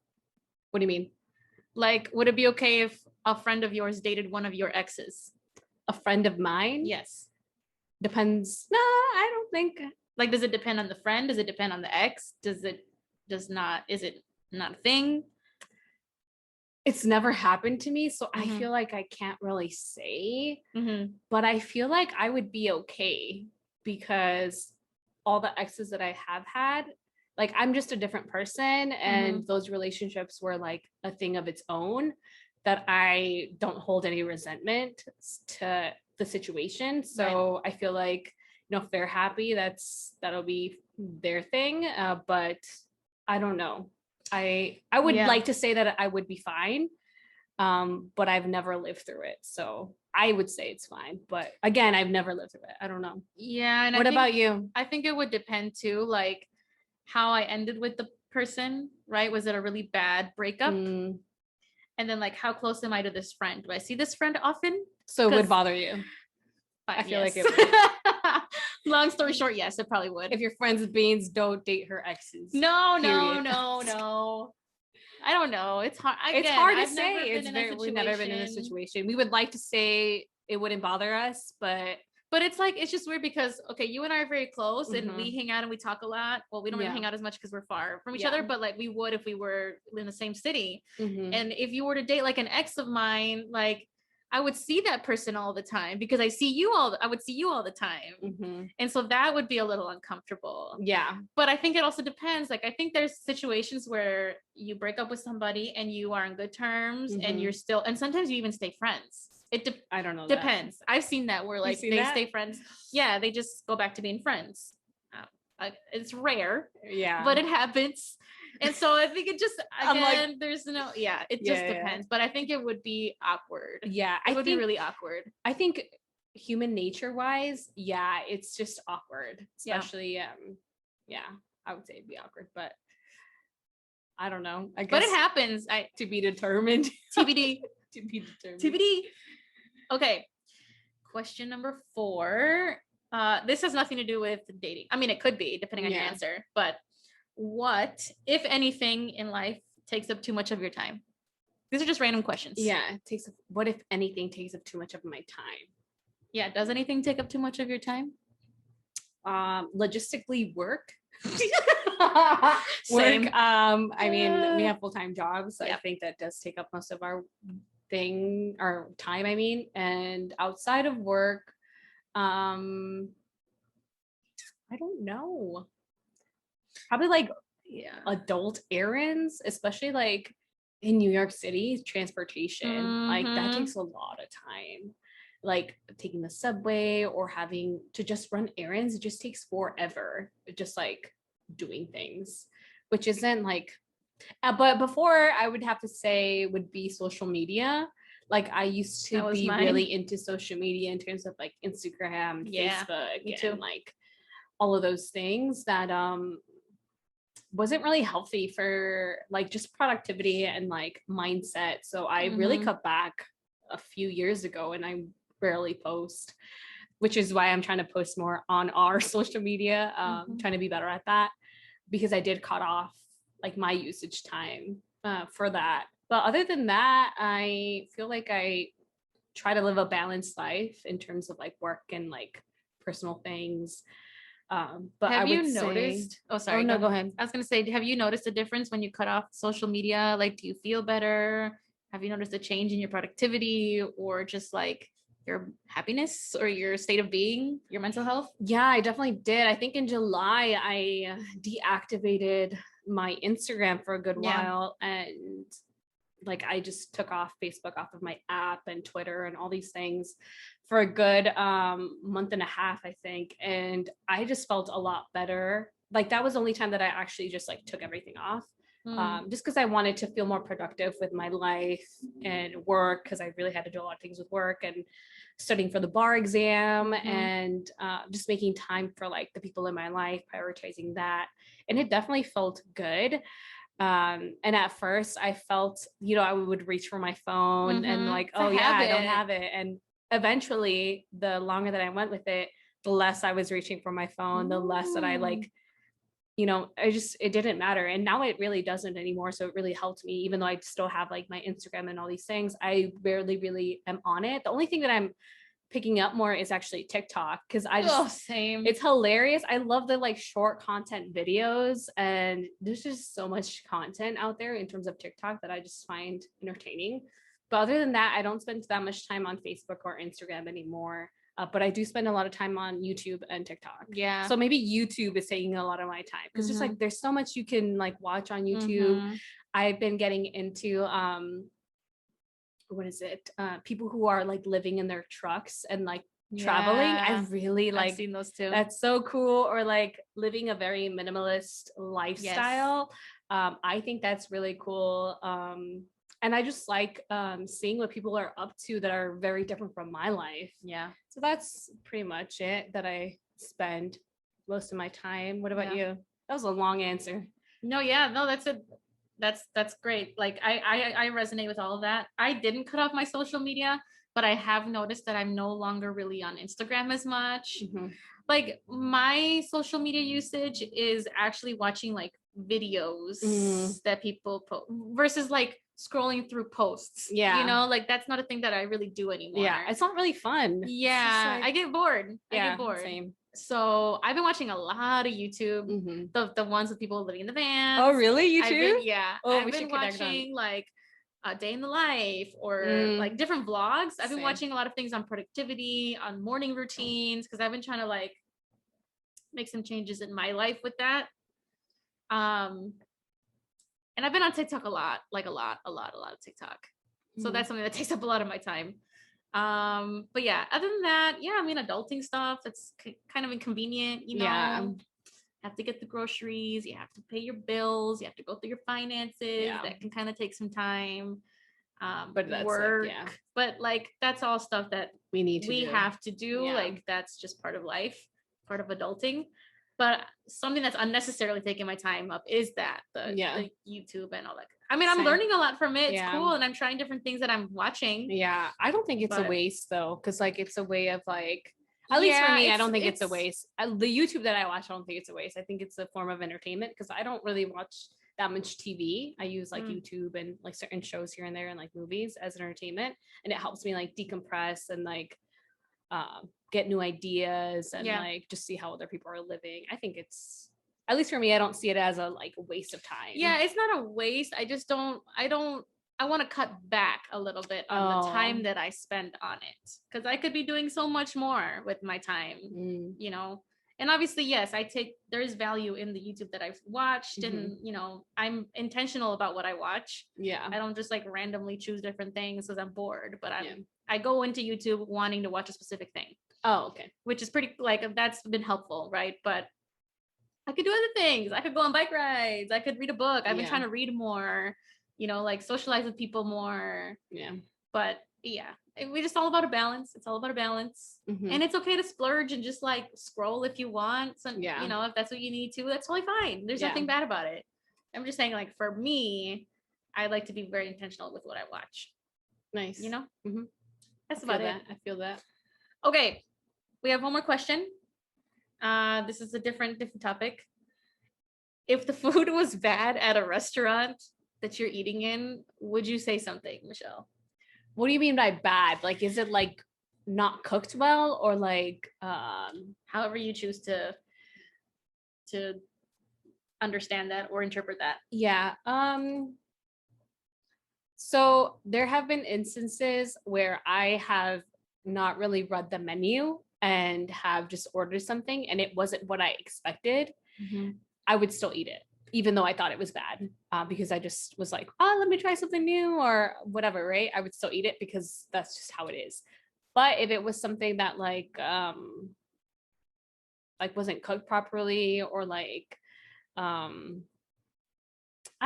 What do you mean? Would it be okay if a friend of yours dated one of your exes? A friend of mine? Yes. Depends. No, I don't think. Does it depend on the friend? Does it depend on the ex? Is it not a thing? It's never happened to me, so I feel like I can't really say, but I feel like I would be okay because all the exes that I have had, I'm just a different person, and those relationships were a thing of its own that I don't hold any resentment to the situation. So I feel like, if they're happy, that'll be their thing. But I don't know. I would like to say that I would be fine, but I've never lived through it. So I would say it's fine. But again, I've never lived through it. I don't know. Yeah. And what about you? I think it would depend too, how I ended with the person, right? Was it a really bad breakup? And then how close am I to this friend? Do I see this friend often? So it would bother you. I feel like it would. Long story short, yes, it probably would. If you're friends with beans, don't date her exes. No. I don't know. It's hard. Again, it's hard to I've say. We've never been in a situation. We would like to say it wouldn't bother us, but it's just weird because you and I are very close and we hang out and we talk a lot. Well, we don't really hang out as much because we're far from each other, but we would if we were in the same city. And if you were to date an ex of mine, I would see that person all the time because I would see you all the time. And so that would be a little uncomfortable. Yeah. But I think it also depends. I think there's situations where you break up with somebody and you are on good terms and you're still, and sometimes you even stay friends. I don't know. Depends. I've seen that where like they that? stay friends. Yeah, they just go back to being friends. It's rare. Yeah. But it happens. And so I think it just, again, like, there's no, it just depends. But I think it would be awkward. Yeah. It would be really awkward. I think human nature wise, it's just awkward. Especially, I would say it'd be awkward, but I don't know. I guess. But it happens. To be determined. TBD. To be determined. TBD. Okay. Question number 4. This has nothing to do with dating. I mean, it could be depending on your answer, but what, if anything in life takes up too much of your time? These are just random questions. Yeah. What if anything takes up too much of my time? Yeah. Does anything take up too much of your time? Logistically work. Same. Work. I mean, we have full-time jobs. So I think that does take up most of our time, I mean, and outside of work, I don't know. Probably like adult errands, especially like in New York City, transportation. Like that takes a lot of time. Like taking the subway or having to just run errands, it just takes forever. Just like doing things, which isn't like, but before I would have to say would be social media. Like I used to be really into social media in terms of like Instagram, Facebook, and like all of those things that wasn't really healthy for like just productivity and like mindset. So I really cut back a few years ago and I rarely post, which is why I'm trying to post more on our social media, trying to be better at that, because I did cut off like my usage time for that. But other than that, I feel like I try to live a balanced life in terms of like work and like personal things. But have I would you noticed? Say, oh, sorry. No, go ahead. I was gonna say, have you noticed a difference when you cut off social media? Like, do you feel better? Have you noticed a change in your productivity or just like your happiness or your state of being, your mental health? Yeah, I definitely did. I think in July I deactivated my Instagram for a good while, and like I just took off Facebook off of my app and Twitter and all these things for a good month and a half, I think. And I just felt a lot better. Like that was the only time that I actually just like took everything off. Just because I wanted to feel more productive with my life and work, because I really had to do a lot of things with work and studying for the bar exam and just making time for like the people in my life, prioritizing that. And it definitely felt good. And at first I felt, I would reach for my phone and like, I don't have it. And eventually the longer that I went with it, the less I was reaching for my phone, the less that I like, it didn't matter. And now it really doesn't anymore. So it really helped me, even though I still have like my Instagram and all these things, I barely really am on it. The only thing that I'm picking up more is actually TikTok, because same. It's hilarious. I love the like short content videos, and there's just so much content out there in terms of TikTok that I just find entertaining. But other than that, I don't spend that much time on Facebook or Instagram anymore. But I do spend a lot of time on YouTube and TikTok. Yeah. So maybe YouTube is taking a lot of my time, because just like there's so much you can like watch on YouTube. I've been getting into what is it? People who are like living in their trucks and like traveling. I really like, I've seen those too. That's so cool. Or like living a very minimalist lifestyle. Yes. I think that's really cool. And I just like seeing what people are up to that are very different from my life. Yeah. So that's pretty much it that I spend most of my time. What about you? That was a long answer. No, that's it. That's great. Like I resonate with all of that. I didn't cut off my social media, but I have noticed that I'm no longer really on Instagram as much. Like my social media usage is actually watching like videos that people post versus like scrolling through posts. Yeah. Like that's not a thing that I really do anymore. Yeah. It's not really fun. Yeah. Like, I get bored. Yeah, I get bored. Same. So I've been watching a lot of YouTube, the ones with people living in the van. Oh, really? YouTube? I've been watching like a day in the life or like different vlogs. I've been watching a lot of things on productivity, on morning routines, because I've been trying to like make some changes in my life with that. And I've been on TikTok a lot of TikTok. So that's something that takes up a lot of my time. But yeah, other than that, yeah, I mean, adulting stuff, it's kind of inconvenient, you know. Have to get the groceries, you have to pay your bills, you have to go through your finances. That can kind of take some time. But that's work, like, but like that's all stuff that we have to do. Like that's just part of life, part of adulting. But something that's unnecessarily taking my time up is that the YouTube and all that. I mean, I'm learning a lot from it. It's cool, and I'm trying different things that I'm watching. Yeah, I don't think it's a waste though, because like it's a way of like, at least for me, I don't think it's a waste. The YouTube that I watch, I don't think it's a waste. I think it's a form of entertainment, because I don't really watch that much TV. I use like YouTube and like certain shows here and there and like movies as entertainment, and it helps me like decompress and like get new ideas and like just see how other people are living. I think it's, at least for me, I don't see it as a like waste of time. Yeah, it's not a waste. I just don't I want to cut back a little bit on the time that I spend on it, because I could be doing so much more with my time, you know. And obviously, yes, there is value in the YouTube that I've watched, and you know, I'm intentional about what I watch. Yeah, I don't just like randomly choose different things because I'm bored, but I go into YouTube wanting to watch a specific thing. Oh, okay. Which is pretty, like, that's been helpful, right? But I could do other things. I could go on bike rides. I could read a book. I've been trying to read more, you know, like socialize with people more. Yeah. But yeah, we just all about a balance. It's all about a balance. And it's okay to splurge and just like scroll if you want. So, you know, if that's what you need to, that's totally fine. There's nothing bad about it. I'm just saying, like, for me, I like to be very intentional with what I watch. Nice. You know? That's about it. I feel that. Okay. We have one more question. This is a different topic. If the food was bad at a restaurant that you're eating in, would you say something, Michelle? What do you mean by bad? Like, is it like not cooked well, or like however you choose to understand that or interpret that? Yeah. So there have been instances where I have not really read the menu and have just ordered something and it wasn't what I expected. I would still eat it, even though I thought it was bad, because I just was like, oh, let me try something new or whatever, right? I would still eat it because that's just how it is. But if it was something that like wasn't cooked properly, or like, I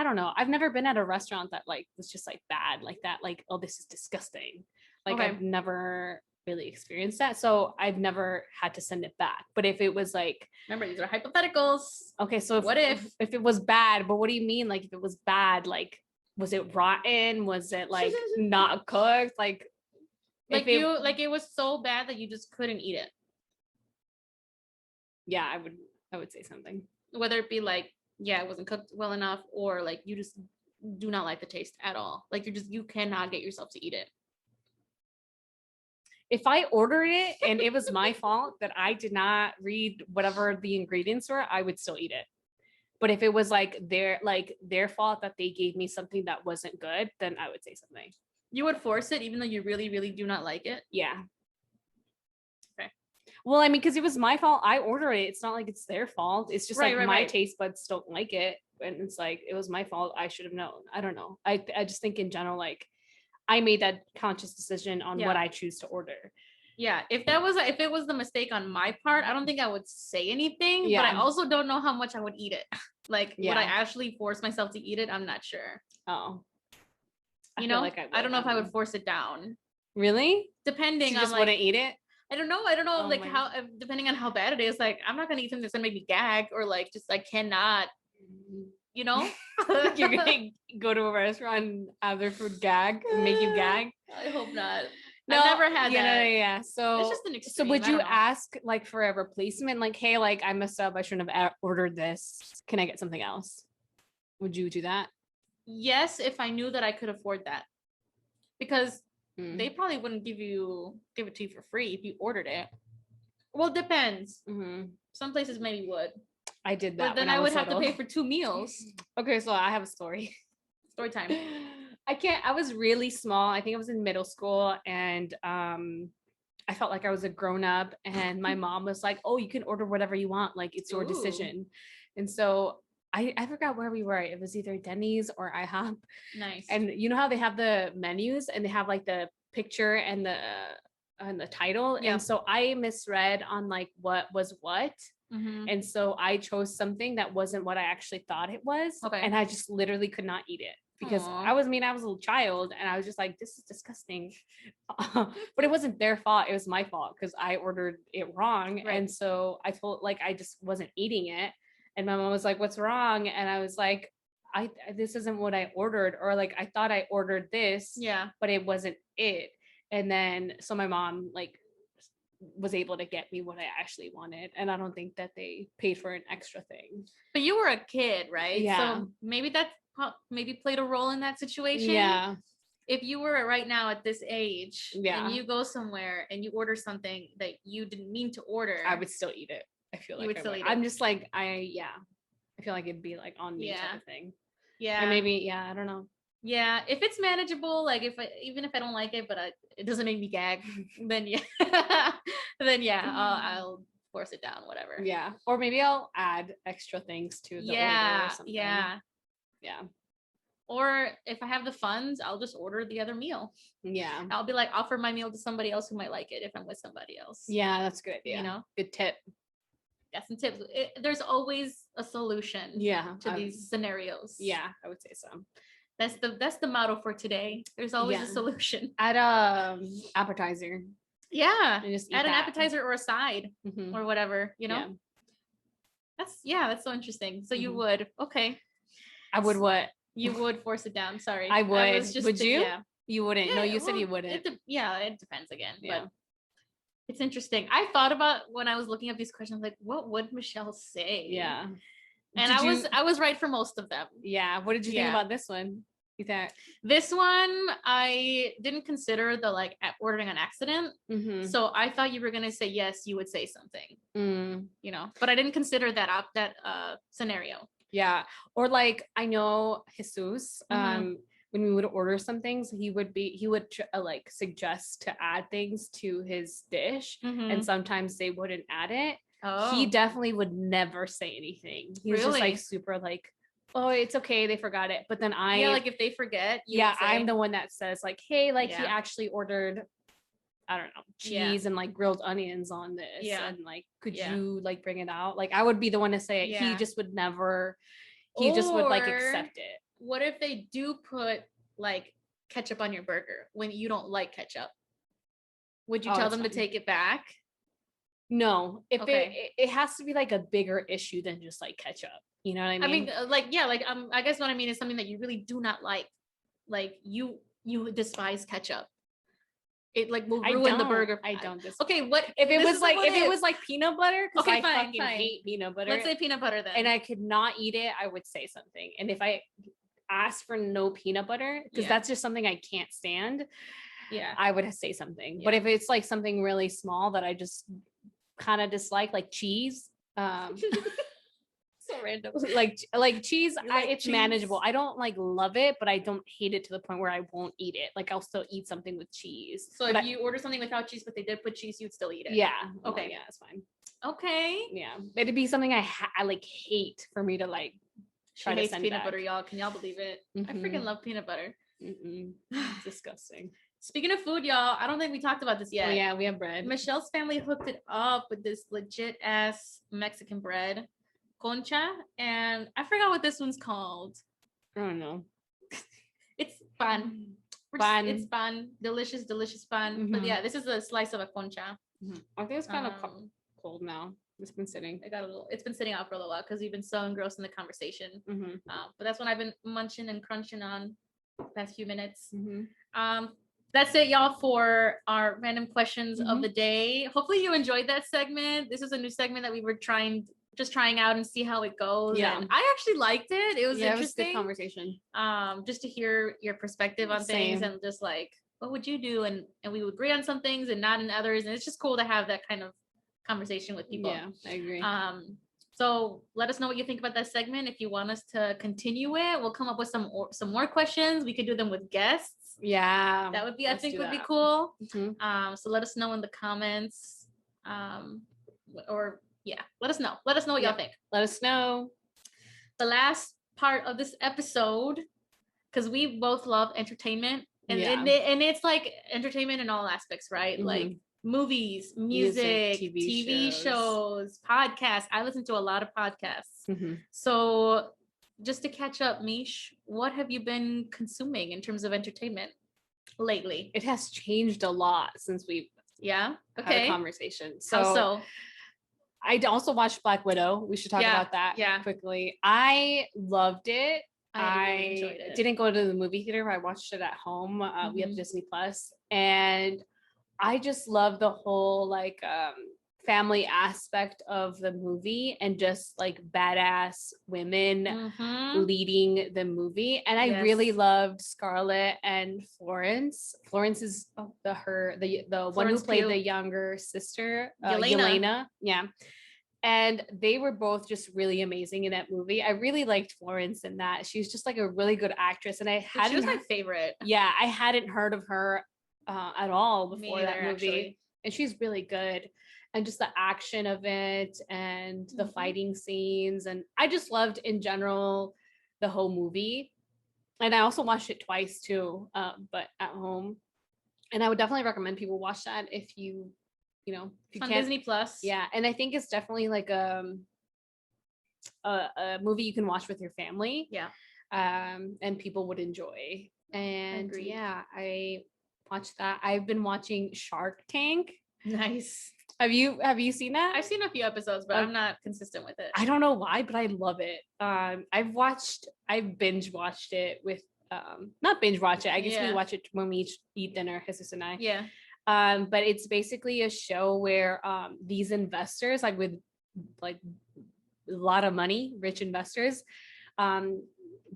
don't know. I've never been at a restaurant that like was just like bad like that. Like, oh, this is disgusting. Like, I've never really experienced that. So I've never had to send it back. But if it was like, remember, these are hypotheticals. Okay, so if it was bad, but what do you mean? Like, if it was bad, like, was it rotten? Was it like not cooked? Like it was so bad that you just couldn't eat it. Yeah, I would say something. Whether it be like, yeah, it wasn't cooked well enough, or like you just do not like the taste at all. Like you cannot get yourself to eat it. If I ordered it and it was my fault that I did not read whatever the ingredients were, I would still eat it. But if it was like their fault that they gave me something that wasn't good, then I would say something. You would force it even though you really, really do not like it? Yeah. Okay. Well, I mean, because it was my fault. I ordered it. It's not like it's their fault. It's just my taste buds don't like it. And it's like, it was my fault. I should have known. I don't know. I just think in general, like, I made that conscious decision on what I choose to order. Yeah. If it was the mistake on my part, I don't think I would say anything, but I also don't know how much I would eat it. Like, would I actually force myself to eat it? I'm not sure. Oh. I don't know if I would force it down. Really? Depending you on, just like, wouldn't eat it? I don't know. Like, how, depending on how bad it is, like, I'm not going to eat something that's going to make me gag, or like, just, I cannot, you know? You're going to go to a restaurant and have their food gag and make you gag? I hope not. No, I've never had that. Yeah. So it's just an extreme. So would you ask like for a replacement? Like, hey, like, I messed up. I shouldn't have ordered this. Can I get something else? Would you do that? Yes, if I knew that I could afford that. Because they probably wouldn't give it to you for free if you ordered it. Well, it depends. Some places maybe would. I did that. But then I would have to pay for 2 meals. Okay, so I have a story. Story time. I was really small. I think I was in middle school, and I felt like I was a grown up, and my mom was like, oh, you can order whatever you want. Like, it's your decision. And so I forgot where we were. It was either Denny's or IHOP. Nice. And you know how they have the menus and they have like the picture and the title. Yeah. And so I misread on like what was what. Mm-hmm. And so I chose something that wasn't what I actually thought it was. Okay. And I just literally could not eat it because Aww. I was a little child and I was just like, this is disgusting. But it wasn't their fault. It was my fault because I ordered it wrong. Right. And so I just wasn't eating it. And my mom was like, what's wrong? And I was like, this isn't what I ordered. Or like, I thought I ordered this, but it wasn't it. And then, so my mom like was able to get me what I actually wanted. And I don't think that they paid for an extra thing. But you were a kid, right? Yeah. So maybe that played a role in that situation. Yeah. If you were right now at this age Yeah. and you go somewhere and you order something that you didn't mean to order, I would still eat it. I feel like you would still eat it. I'm just like, I feel like it'd be like on me type of thing. Yeah. And maybe, I don't know. Yeah. If it's manageable, like even if I don't like it, but it doesn't make me gag, then I'll force it down, whatever. Yeah. Or maybe I'll add extra things to the order or something. Yeah. Yeah. Or if I have the funds, I'll just order the other meal. Yeah. I'll be like, offer my meal to somebody else who might like it if I'm with somebody else. Yeah, that's a good idea. You know? Good tip. Got some tips. There's always a solution to these scenarios. Yeah, I would say so. That's the motto for today. There's always a solution. Add appetizer. Yeah. Just add an appetizer or a side or whatever, you know? Yeah. That's so interesting. So you would, okay. I would what? You would force it down. Sorry. I would. Would you? Yeah. You wouldn't. No, you said you wouldn't. It depends again. Yeah. But it's interesting. I thought about when I was looking up these questions, like, what would Michelle say? Yeah. And I was right for most of them. Yeah. What did you think about this one? You thought this one I didn't consider the like ordering on accident. So I thought you were gonna say yes, you would say something. You know, but I didn't consider that scenario. Yeah. Or like I know Jesus, when we would order some things, he would like suggest to add things to his dish, and sometimes they wouldn't add it. He definitely would never say anything. He's just like super like, oh, it's okay, they forgot it. But then like if they forget, I'm the one that says like, hey, like he actually ordered, I don't know, cheese and like grilled onions on this, and like, could you like bring it out? Like I would be the one to say it. He just would never. He just would like accept it. What if they do put like ketchup on your burger when you don't like ketchup? Would you tell them to take it back? No, if it has to be like a bigger issue than just like ketchup. You know what I mean? I mean, I guess what I mean is something that you really do not like you despise ketchup. It like will ruin the burger. I don't. Okay, what if it was like peanut butter? Okay, fine. Hate peanut butter. Let's say peanut butter then. And I could not eat it. I would say something. And if I ask for no peanut butter, because that's just something I can't stand. Yeah, I would say something. But if it's like something really small that I just kind of dislike, like cheese. So random. Like cheese, it's manageable. I don't like love it, but I don't hate it to the point where I won't eat it. Like I'll still eat something with cheese. So if you order something without cheese, but they did put cheese, you'd still eat it. Yeah. Okay. Yeah, it's fine. Okay. Yeah, it'd be something I like hate for me to like try to send peanut back. butter, y'all. Can y'all believe it? I freaking love peanut butter. Disgusting. Speaking of food, y'all, I don't think we talked about this yet. Oh yeah, we have bread. Michelle's family hooked it up with this legit ass Mexican bread, concha, and I forgot what this one's called. I don't know. It's pan. It's pan. Delicious pan. But yeah, this is a slice of a concha. I think it's kind of cold now. It's been sitting. It's been sitting out for a little while because we've been so engrossed in the conversation. But that's what I've been munching and crunching on the past few minutes. That's it, y'all, for our random questions of the day. Hopefully you enjoyed that segment. This is a new segment that we were trying out and see how it goes. Yeah. And I actually liked it. It was interesting. It was a good conversation. Just to hear your perspective on things and just like, what would you do? And we would agree on some things and not in others. And it's just cool to have that kind of conversation with people. Yeah, I agree. So let us know what you think about that segment. If you want us to continue it, we'll come up with some more questions. We could do them with guests. Yeah, that would be, I think would be cool. So let us know in the comments. Let us know what y'all think. Let us know. the last part of this episode, because we both love entertainment, and it's like entertainment in all aspects, right? Mm-hmm. Like movies, music, TV shows, podcasts. I listen to a lot of podcasts. Mm-hmm. So just to catch up, Mish, what have you been consuming in terms of entertainment lately? It has changed a lot since we've had a conversation. So I also watched Black Widow. We should talk about that quickly. I loved it. I really enjoyed it. Didn't go to the movie theater. I watched it at home. We have Disney Plus, and I just love the whole like family aspect of the movie and just like badass women leading the movie. And I really loved Scarlett and Florence. Florence is the one who played the younger sister, Yelena. Yeah. And they were both just really amazing in that movie. I really liked Florence in that. She was just like a really good actress. And she was my favorite. Yeah, I hadn't heard of her at all before that movie. Actually. And she's really good. And just the action of it and the fighting scenes. And I just loved in general the whole movie. And I also watched it twice too, but at home. And I would definitely recommend people watch that if you can. Disney Plus. Yeah. And I think it's definitely like a movie you can watch with your family. Yeah. And people would enjoy. And I watched that. I've been watching Shark Tank. Nice. Have you seen that? I've seen a few episodes, but I'm not consistent with it. I don't know why, but I love it. I've binge watched it with not binge watch it. I guess we watch it when we eat dinner, Jesus and I. Yeah. But it's basically a show where these investors, like with like a lot of money, rich investors,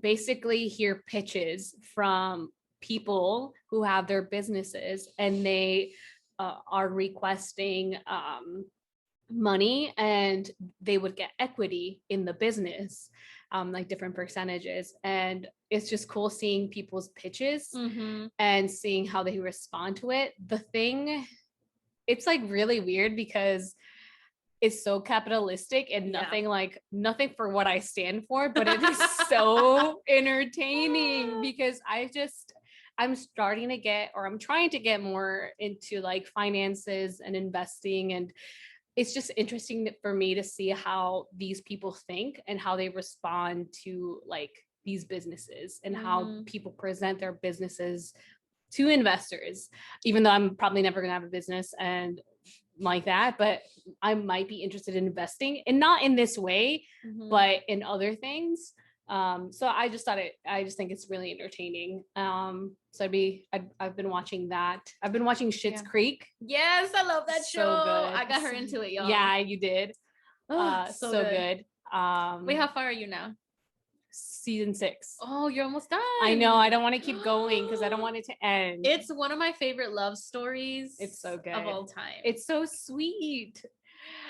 basically hear pitches from people who have their businesses, and they are requesting money, and they would get equity in the business, like different percentages. And it's just cool seeing people's pitches and seeing how they respond to it. It's like really weird because it's so capitalistic and nothing for what I stand for, but it is so entertaining because I'm starting to get, or I'm trying to get more into like finances and investing. And it's just interesting for me to see how these people think and how they respond to like these businesses and how people present their businesses to investors, even though I'm probably never going to have a business and like that, but I might be interested in investing, and not in this way, but in other things. So I just think it's really entertaining. So I've been watching that. I've been watching Schitt's Creek. Yes, I love that show. Good. I got her into it, y'all. Yeah, you did. So good. Wait, how far are you now? Season 6. Oh, you're almost done. I know. I don't want to keep going because I don't want it to end. It's one of my favorite love stories. It's so good of all time. It's so sweet.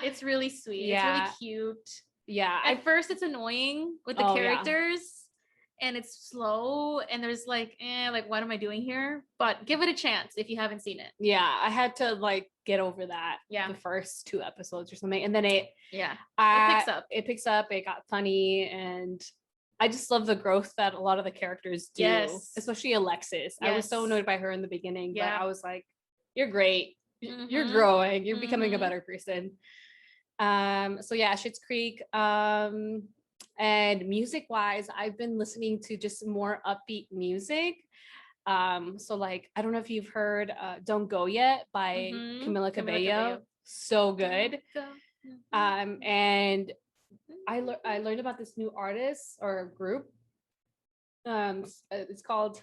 It's really sweet. Yeah. It's really cute. Yeah. At first it's annoying with the characters and it's slow and there's like what am I doing here? But give it a chance if you haven't seen it. Yeah. I had to like get over that. Yeah. The first 2 episodes or something. And then it picks up. It got funny, and I just love the growth that a lot of the characters do. Yes. Especially Alexis. Yes. I was so annoyed by her in the beginning, but I was like, you're great. You're growing. You're becoming a better person. So yeah, Schitt's Creek. And music wise, I've been listening to just more upbeat music. So like, I don't know if you've heard Don't Go Yet by Camila Cabello. So good. And I learned about this new artist or group. It's called,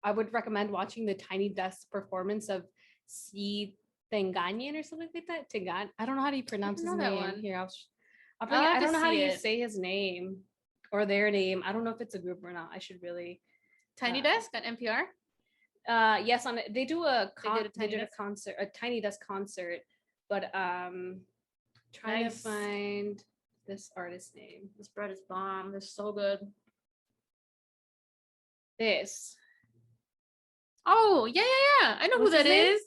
I would recommend watching the Tiny Desk performance of Si Tenganyen or something like that. Tengan. I don't know how do you pronounce his name. Here, I'll bring it. I don't know how do you say his name or their name. I don't know if it's a group or not. I should really. Tiny Desk on NPR. Yes, they did a concert, a Tiny Desk concert, but trying to find this artist's name. This bread is bomb. They're so good. This. Oh yeah. I know who that is.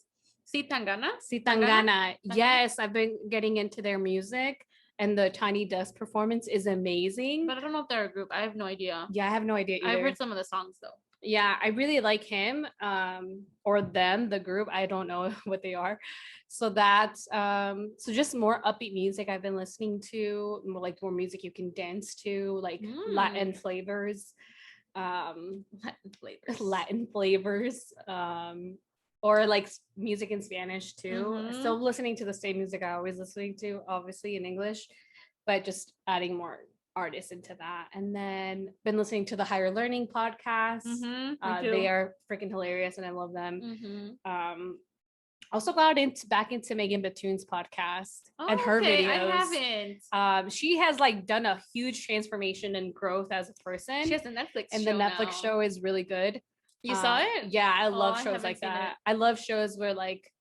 Si Tangana. Si Tangana. Yes, I've been getting into their music. and the Tiny Desk performance is amazing. But I don't know if they're a group. I have no idea. Yeah, I have no idea either. I've heard some of the songs though. Yeah, I really like him, or them, the group. I don't know what they are. So that's so just more upbeat music I've been listening to, more music you can dance to, like Latin flavors. Latin flavors. Or like music in Spanish too. Still listening to the same music I always listening to, obviously in English, but just adding more artists into that. And then been listening to the Higher Learning podcast. They are freaking hilarious and I love them. Also got back into Megan Batoon's podcast and her videos. I haven't. She has like done a huge transformation and growth as a person. She has a Netflix and show the Netflix now. show is really good. You saw it? Yeah, I love shows like that. I love shows where like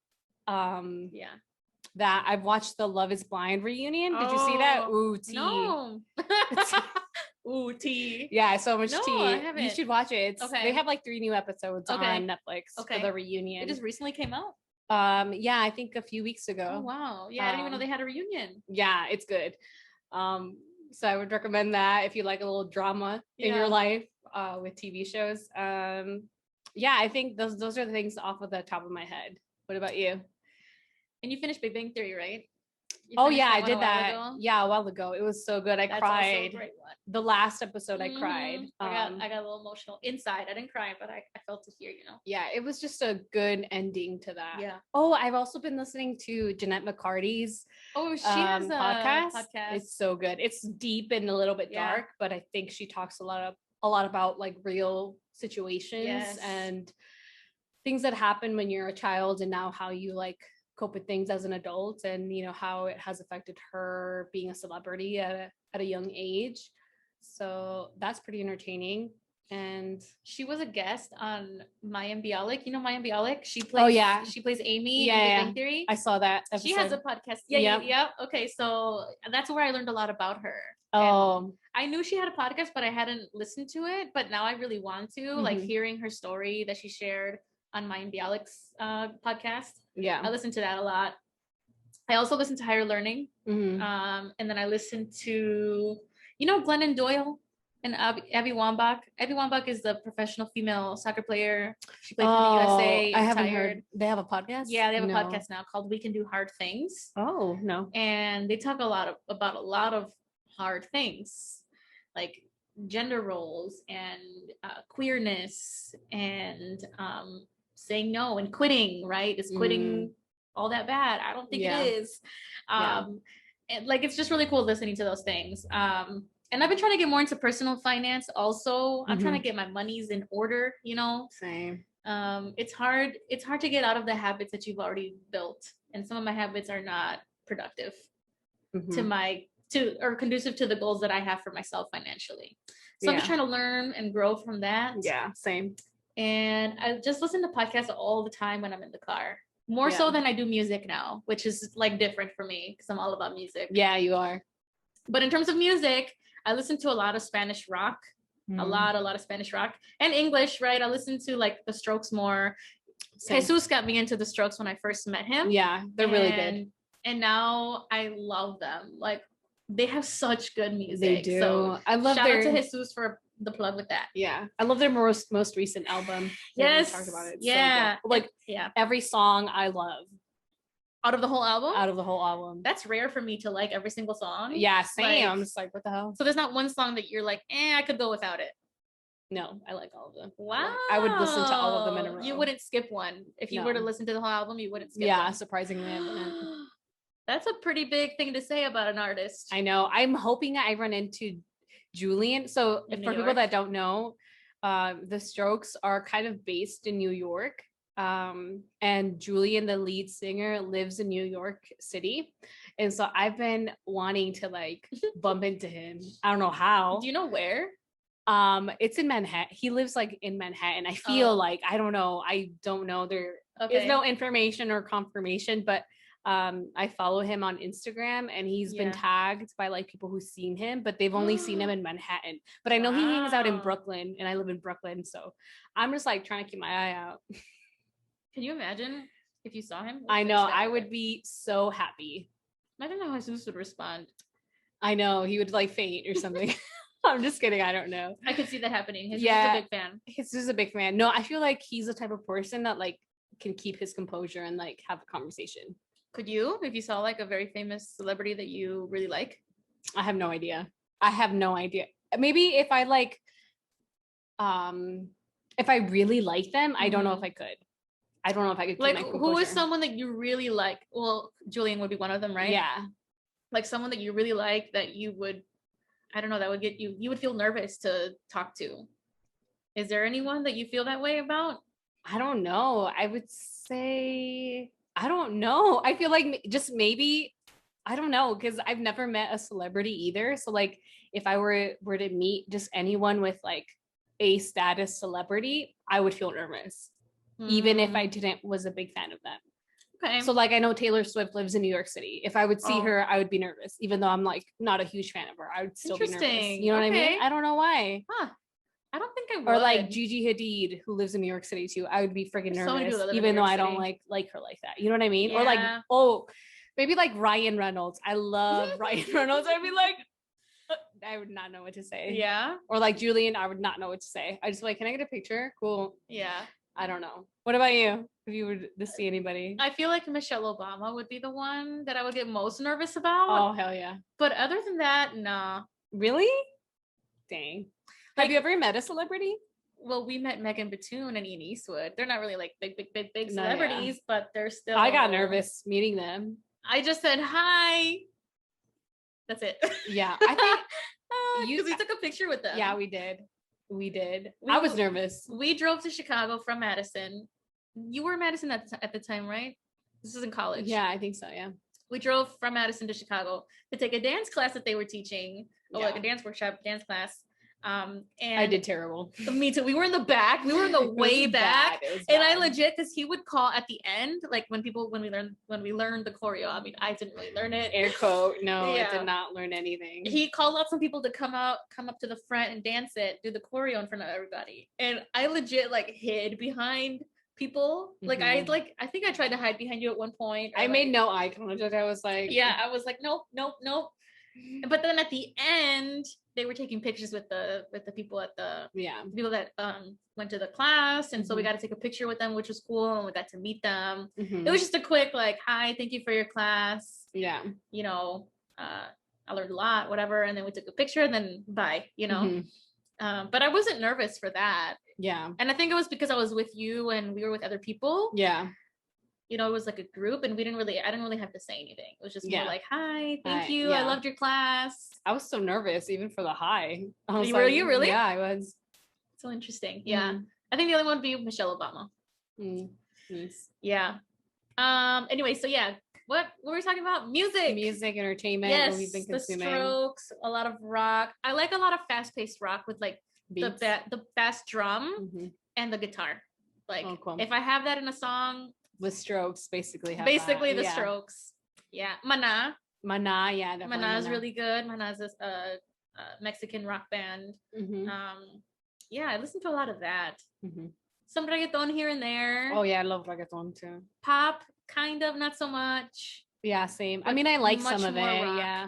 that I've watched the Love is Blind reunion. Did you see that? Ooh, tea. No. Ooh, tea. Yeah, so much no, tea. I haven't. You should watch it. They have like 3 new episodes on Netflix for the reunion. It just recently came out. Yeah, I think a few weeks ago. Oh wow. Yeah, I didn't even know they had a reunion. Yeah, it's good. So I would recommend that if you like a little drama in your life with TV shows. Yeah, I think those are the things off of the top of my head. What about you? And you finished Big Bang Theory, right? Oh yeah, I did that. Yeah, a while ago. It was so good. I cried. Also a great one. The last episode, I cried. I got a little emotional inside. I didn't cry, but I felt it here. Yeah, it was just a good ending to that. Yeah. Oh, I've also been listening to Jeanette McCarty's. Oh, she has a podcast. It's so good. It's deep and a little bit dark, but I think she talks a lot about like real situations and things that happen when you're a child, and now how you like cope with things as an adult, and how it has affected her being a celebrity at a young age. So that's pretty entertaining. And she was a guest on Mayim Bialik. You know Mayim Bialik? She plays she plays Amy in Big Bang Theory. I saw that episode. She has a podcast. Yeah. Okay, so that's where I learned a lot about her. Oh, and I knew she had a podcast, but I hadn't listened to it. But now I really want to, like hearing her story that she shared on Mayim Bialik's podcast. Yeah, I listened to that a lot. I also listened to Higher Learning, and then I listened to Glennon Doyle and Abby Wambach. Abby Wambach is the professional female soccer player. She played for the USA. I haven't heard. They have a podcast. Yeah, they have a podcast now called We Can Do Hard Things. Oh no! And they talk about a lot of hard things, like gender roles and queerness and saying no and quitting. Right? Is quitting all that bad? I don't think it is. And like it's just really cool listening to those things. And I've been trying to get more into personal finance also. I'm trying to get my monies in order, Same. It's hard to get out of the habits that you've already built. And some of my habits are not productive or conducive to the goals that I have for myself financially. So I'm just trying to learn and grow from that. Yeah, same. And I just listen to podcasts all the time when I'm in the car. More so than I do music now, which is like different for me because I'm all about music. Yeah, you are. But in terms of music, I listen to a lot of Spanish rock, a lot of Spanish rock and English, right? I listen to like the Strokes more. Same. Jesus got me into the Strokes when I first met him. Yeah, they're really good. And now I love them. Like they have such good music. They do. So I love shout out to Jesus for the plug with that. Yeah. I love their most recent album. Yes. Talked about it. Yeah. So like every song I love. Out of the whole album? Out of the whole album. That's rare for me to like every single song. Yeah, same. I'm just like, what the hell? So there's not one song that you're like, I could go without it. No, I like all of them. Wow. I would listen to all of them in a row. You wouldn't skip one. If you were to listen to the whole album, you wouldn't skip one. Yeah, surprisingly. That's a pretty big thing to say about an artist. I know. I'm hoping I run into Julian. So for people that don't know, the Strokes are kind of based in New York. And Julian, the lead singer, lives in New York City. And so I've been wanting to like bump into him. I don't know how. Do you know where? It's in Manhattan. He lives like in Manhattan. I feel like, I don't know. There is no information or confirmation, but I follow him on Instagram and he's been tagged by like people who've seen him, but they've only seen him in Manhattan. But I know he hangs out in Brooklyn and I live in Brooklyn. So I'm just like trying to keep my eye out. Can you imagine if you saw him? I know. I would be so happy. I don't know how Jesus would respond. I know he would like faint or something. I'm just kidding. I don't know. I could see that happening. He's Yeah. a big fan. He's just a big fan. No, I feel like he's the type of person that like can keep his composure and like have a conversation. Could you, if you saw like a very famous celebrity that you really like? I have no idea. Maybe if I like, if I really like them, I don't know if I could. I don't know if I could keep like my composure. who is someone that you really like? Well, Julian would be one of them, right? Yeah. Like someone that you really like that you would, I don't know, that would get you would feel nervous to talk to. Is there anyone that you feel that way about? I don't know. I would say, I don't know. I feel like just maybe, I don't know, because I've never met a celebrity either. So like if I were to meet just anyone with like a status celebrity, I would feel nervous. Even if I was a big fan of them. Okay. So like I know Taylor Swift lives in New York City. If I would see her, I would be nervous. Even though I'm like not a huge fan of her, I would still be nervous. You know what I mean? I don't know why. Huh. I don't think I would. Or like Gigi Hadid, who lives in New York City too. I would be freaking nervous, even though I don't like her like that. You know what I mean? Yeah. Or like, maybe like Ryan Reynolds. I love Ryan Reynolds. I'd be like, I would not know what to say. Yeah. Or like Julian, I would not know what to say. I just like, can I get a picture? Cool. Yeah. I don't know. What about you? If you were to see anybody? I feel like Michelle Obama would be the one that I would get most nervous about. Oh, hell yeah. But other than that, nah. Really? Dang. Have you ever met a celebrity? Well, we met Megan Batoon and Ian Eastwood. They're not really like big celebrities, but they're still. I got nervous meeting them. I just said hi. That's it. Yeah. I think because we took a picture with them. Yeah, we did. I was nervous. We drove to Chicago from Madison. You were in Madison at the time, right? This is in college. Yeah, I think so. Yeah. We drove from Madison to Chicago to take a dance class that they were teaching, or like a dance workshop, dance class. And I did terrible. Me too. We were in the back. We were in the way back. And I legit, because he would call at the end, like when we learned the choreo. I mean, I didn't really learn it. Air quote. No, I did not learn anything. He called out some people to come up to the front and dance it, do the choreo in front of everybody. And I legit like hid behind people. Like I think I tried to hide behind you at one point. I made no eye contact. I was like, I was like, nope. But then at the end, they were taking pictures with the people at the people that went to the class, and so we got to take a picture with them, which was cool, and we got to meet them. It was just a quick like, hi, thank you for your class. Yeah, you know, I learned a lot, whatever, and then we took a picture, and then bye. You know, but I wasn't nervous for that. Yeah, and I think it was because I was with you and we were with other people. Yeah. You know, it was like a group, and I didn't really have to say anything. It was just more like, hi, thank you. I loved your class. I was so nervous, even for the hi. Were you really? Yeah, I was. So interesting. Yeah. I think the other one would be Michelle Obama. Nice. Yeah. Anyway, so yeah. What were we talking about? Music, entertainment. Yes, what we've been consuming. The Strokes, a lot of rock. I like a lot of fast-paced rock with like beats. the fast drum and the guitar. Like cool. If I have that in a song. The Strokes basically have the Strokes. Yeah. Mana, yeah. Mana is really good. Mana is a Mexican rock band. Yeah, I listen to a lot of that. Some reggaeton here and there. Oh yeah, I love reggaeton too. Pop, kind of, not so much. Yeah, same. I mean, I like some of it. Rock. Yeah,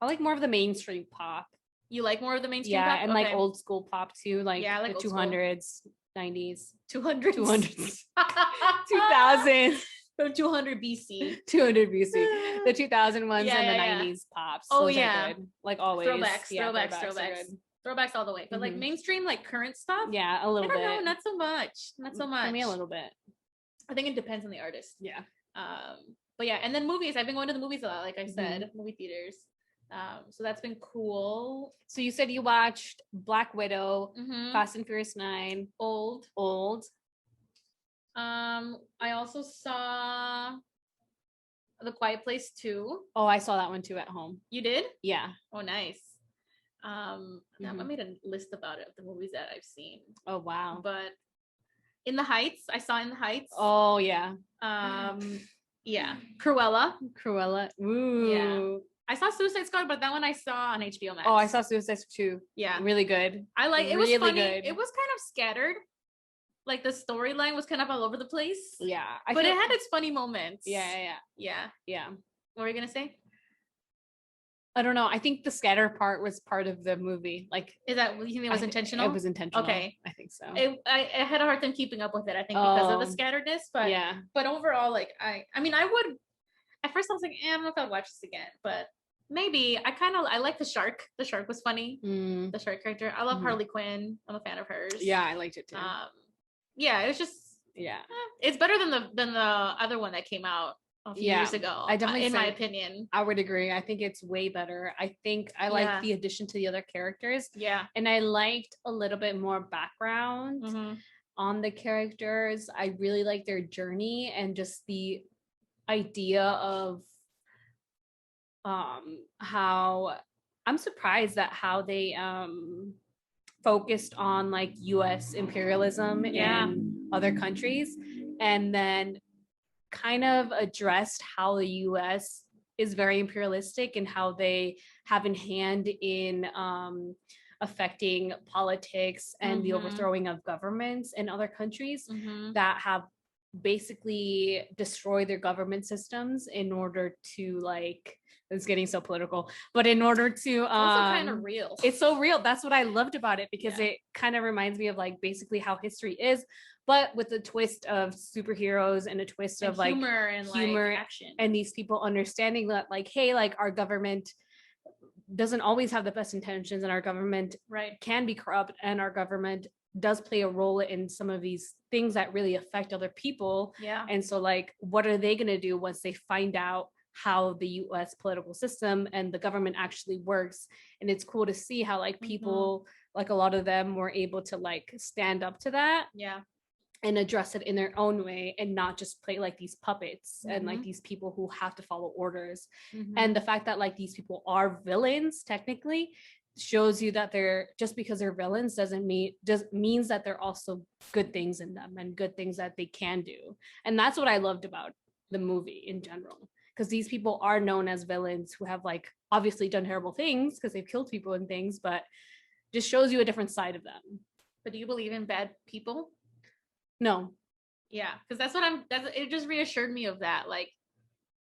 I like more of the mainstream pop. You like more of the mainstream pop? Yeah, and like old school pop too, like the 200s. 90s 200s 2000 from 200 BC the 2000 ones and the 90s pops. Those are good. Like always. Throwbacks all the way. But like mainstream, like current stuff, a little bit. I don't know, not so much For me a little bit. I think it depends on the artist. But yeah, and then movies, I've been going to the movies a lot, like I said, movie theaters. So that's been cool. So you said you watched Black Widow, Fast and Furious 9, Old. I also saw The Quiet Place 2. Oh, I saw that one too at home. You did? Yeah. Oh, nice. I made a list about it of the movies that I've seen. Oh wow. But In the Heights, I saw In the Heights. Oh yeah. Yeah. Cruella. Ooh. Yeah. I saw Suicide Squad, but that one I saw on HBO Max. Oh, I saw Suicide Squad too. Yeah. Really good. I like it. Really was funny. Good. It was kind of scattered. Like the storyline was kind of all over the place. Yeah. But it had its funny moments. Yeah. What were you gonna say? I don't know. I think the scatter part was part of the movie. Like, you think it was intentional? It was intentional. Okay, I think so. I had a hard time keeping up with it. I think because of the scatteredness, but overall, like I mean, I would. At first, I was like, I don't know if I'd watch this again, but maybe. I like the shark. The shark was funny. The shark character. I love Harley Quinn. I'm a fan of hers. Yeah, I liked it too. Yeah, it was just it's better than the other one that came out a few years ago. I definitely, in my opinion, I would agree. I think it's way better. I think I like the addition to the other characters. Yeah, and I liked a little bit more background on the characters. I really like their journey and just the idea of how I'm surprised at how they focused on like US imperialism in other countries, and then kind of addressed how the US is very imperialistic and how they have in hand in affecting politics and the overthrowing of governments in other countries that have basically destroyed their government systems in order to like, it's getting so political, but in order to it's also kind of real. It's so real. That's what I loved about it, because it kind of reminds me of like basically how history is, but with a twist of superheroes and a twist of like humor and like action, and these people understanding that like, hey, like our government doesn't always have the best intentions, and our government can be corrupt, and our government does play a role in some of these things that really affect other people. And so like, what are they going to do once they find out how the US political system and the government actually works? And it's cool to see how like people, like a lot of them were able to like stand up to that and address it in their own way, and not just play like these puppets and like these people who have to follow orders. And the fact that like these people are villains technically shows you that they're, just because they're villains means that they're also good things in them and good things that they can do. And that's what I loved about the movie in general, because these people are known as villains who have like obviously done terrible things because they've killed people and things, but just shows you a different side of them. But do you believe in bad people? No. Yeah, because it just reassured me of that. Like,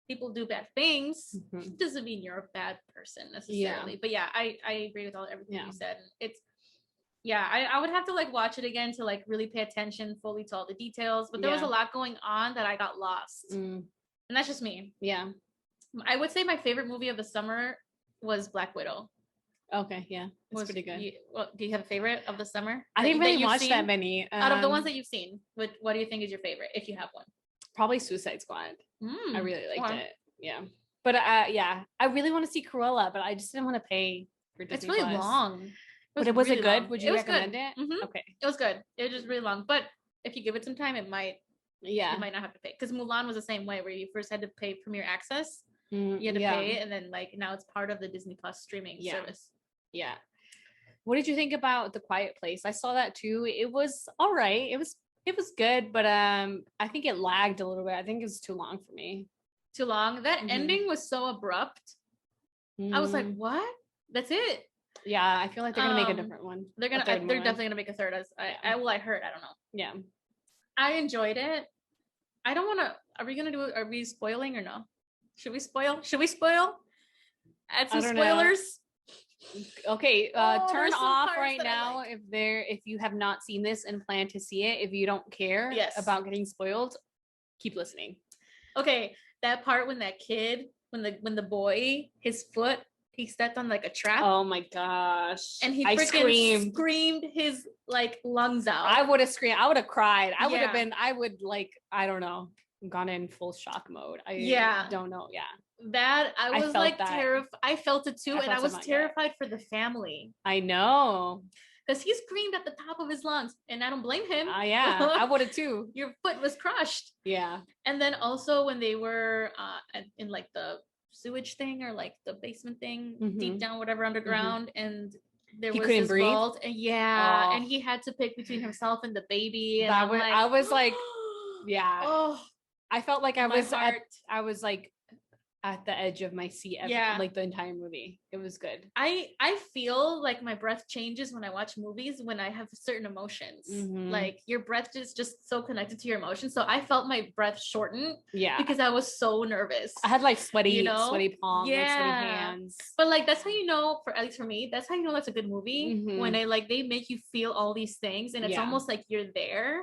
people do bad things, doesn't mean you're a bad person necessarily. But I agree with everything you said. It's I would have to like watch it again to like really pay attention fully to all the details, but there was a lot going on that I got lost. And that's just me. I would say my favorite movie of the summer was Black Widow. Okay, it's pretty good. Do you have a favorite of the summer? I didn't really watch that many. Out of the ones that you've seen, what do you think is your favorite, if you have one? Probably Suicide Squad. I really liked it. Yeah. But I really want to see Cruella, but I just didn't want to pay for Disney+. It's really long. But was it good? Would you recommend it? Okay. It was good. It was just really long. But if you give it some time, it might you might not have to pay. Because Mulan was the same way, where you first had to pay Premier Access. You had to pay it, and then like now it's part of the Disney Plus streaming service. Yeah. What did you think about The Quiet Place? I saw that too. It was all right. It was good, but I think it lagged a little bit. I think it was too long for me. Too long. That ending was so abrupt. I was like, what? That's it? Yeah, I feel like they're gonna make a different one. They're definitely gonna make a third. I heard. I don't know. Yeah. I enjoyed it. I don't want to. Are we spoiling or no? Should we spoil? Add some spoilers. Okay, turn off right now if you have not seen this and plan to see it. If you don't care about getting spoiled, keep listening. Okay, that part when that kid, when the boy, his foot, he stepped on like a trap. Oh my gosh. And he freaking screamed his like lungs out. I would have screamed. I would have cried. I would like, I don't know, gone in full shock mode. I don't know. Yeah. That I was like terrified. I felt it too, and I was terrified for the family. I know, because he screamed at the top of his lungs, and I don't blame him. I would have too. Your foot was crushed. Yeah. And then also when they were in like the sewage thing or like the basement thing, deep down, whatever, underground, and there was this vault, and and he had to pick between himself and the baby. And I was like, yeah. I felt like I was like at the edge of my seat like the entire movie. It was good. I feel like my breath changes when I watch movies when I have certain emotions. Like your breath is just so connected to your emotions. So I felt my breath shorten because I was so nervous. I had like sweaty palms, like sweaty hands. But like that's how you know, for at least for me, that's how you know that's a good movie. When they make you feel all these things and it's almost like you're there.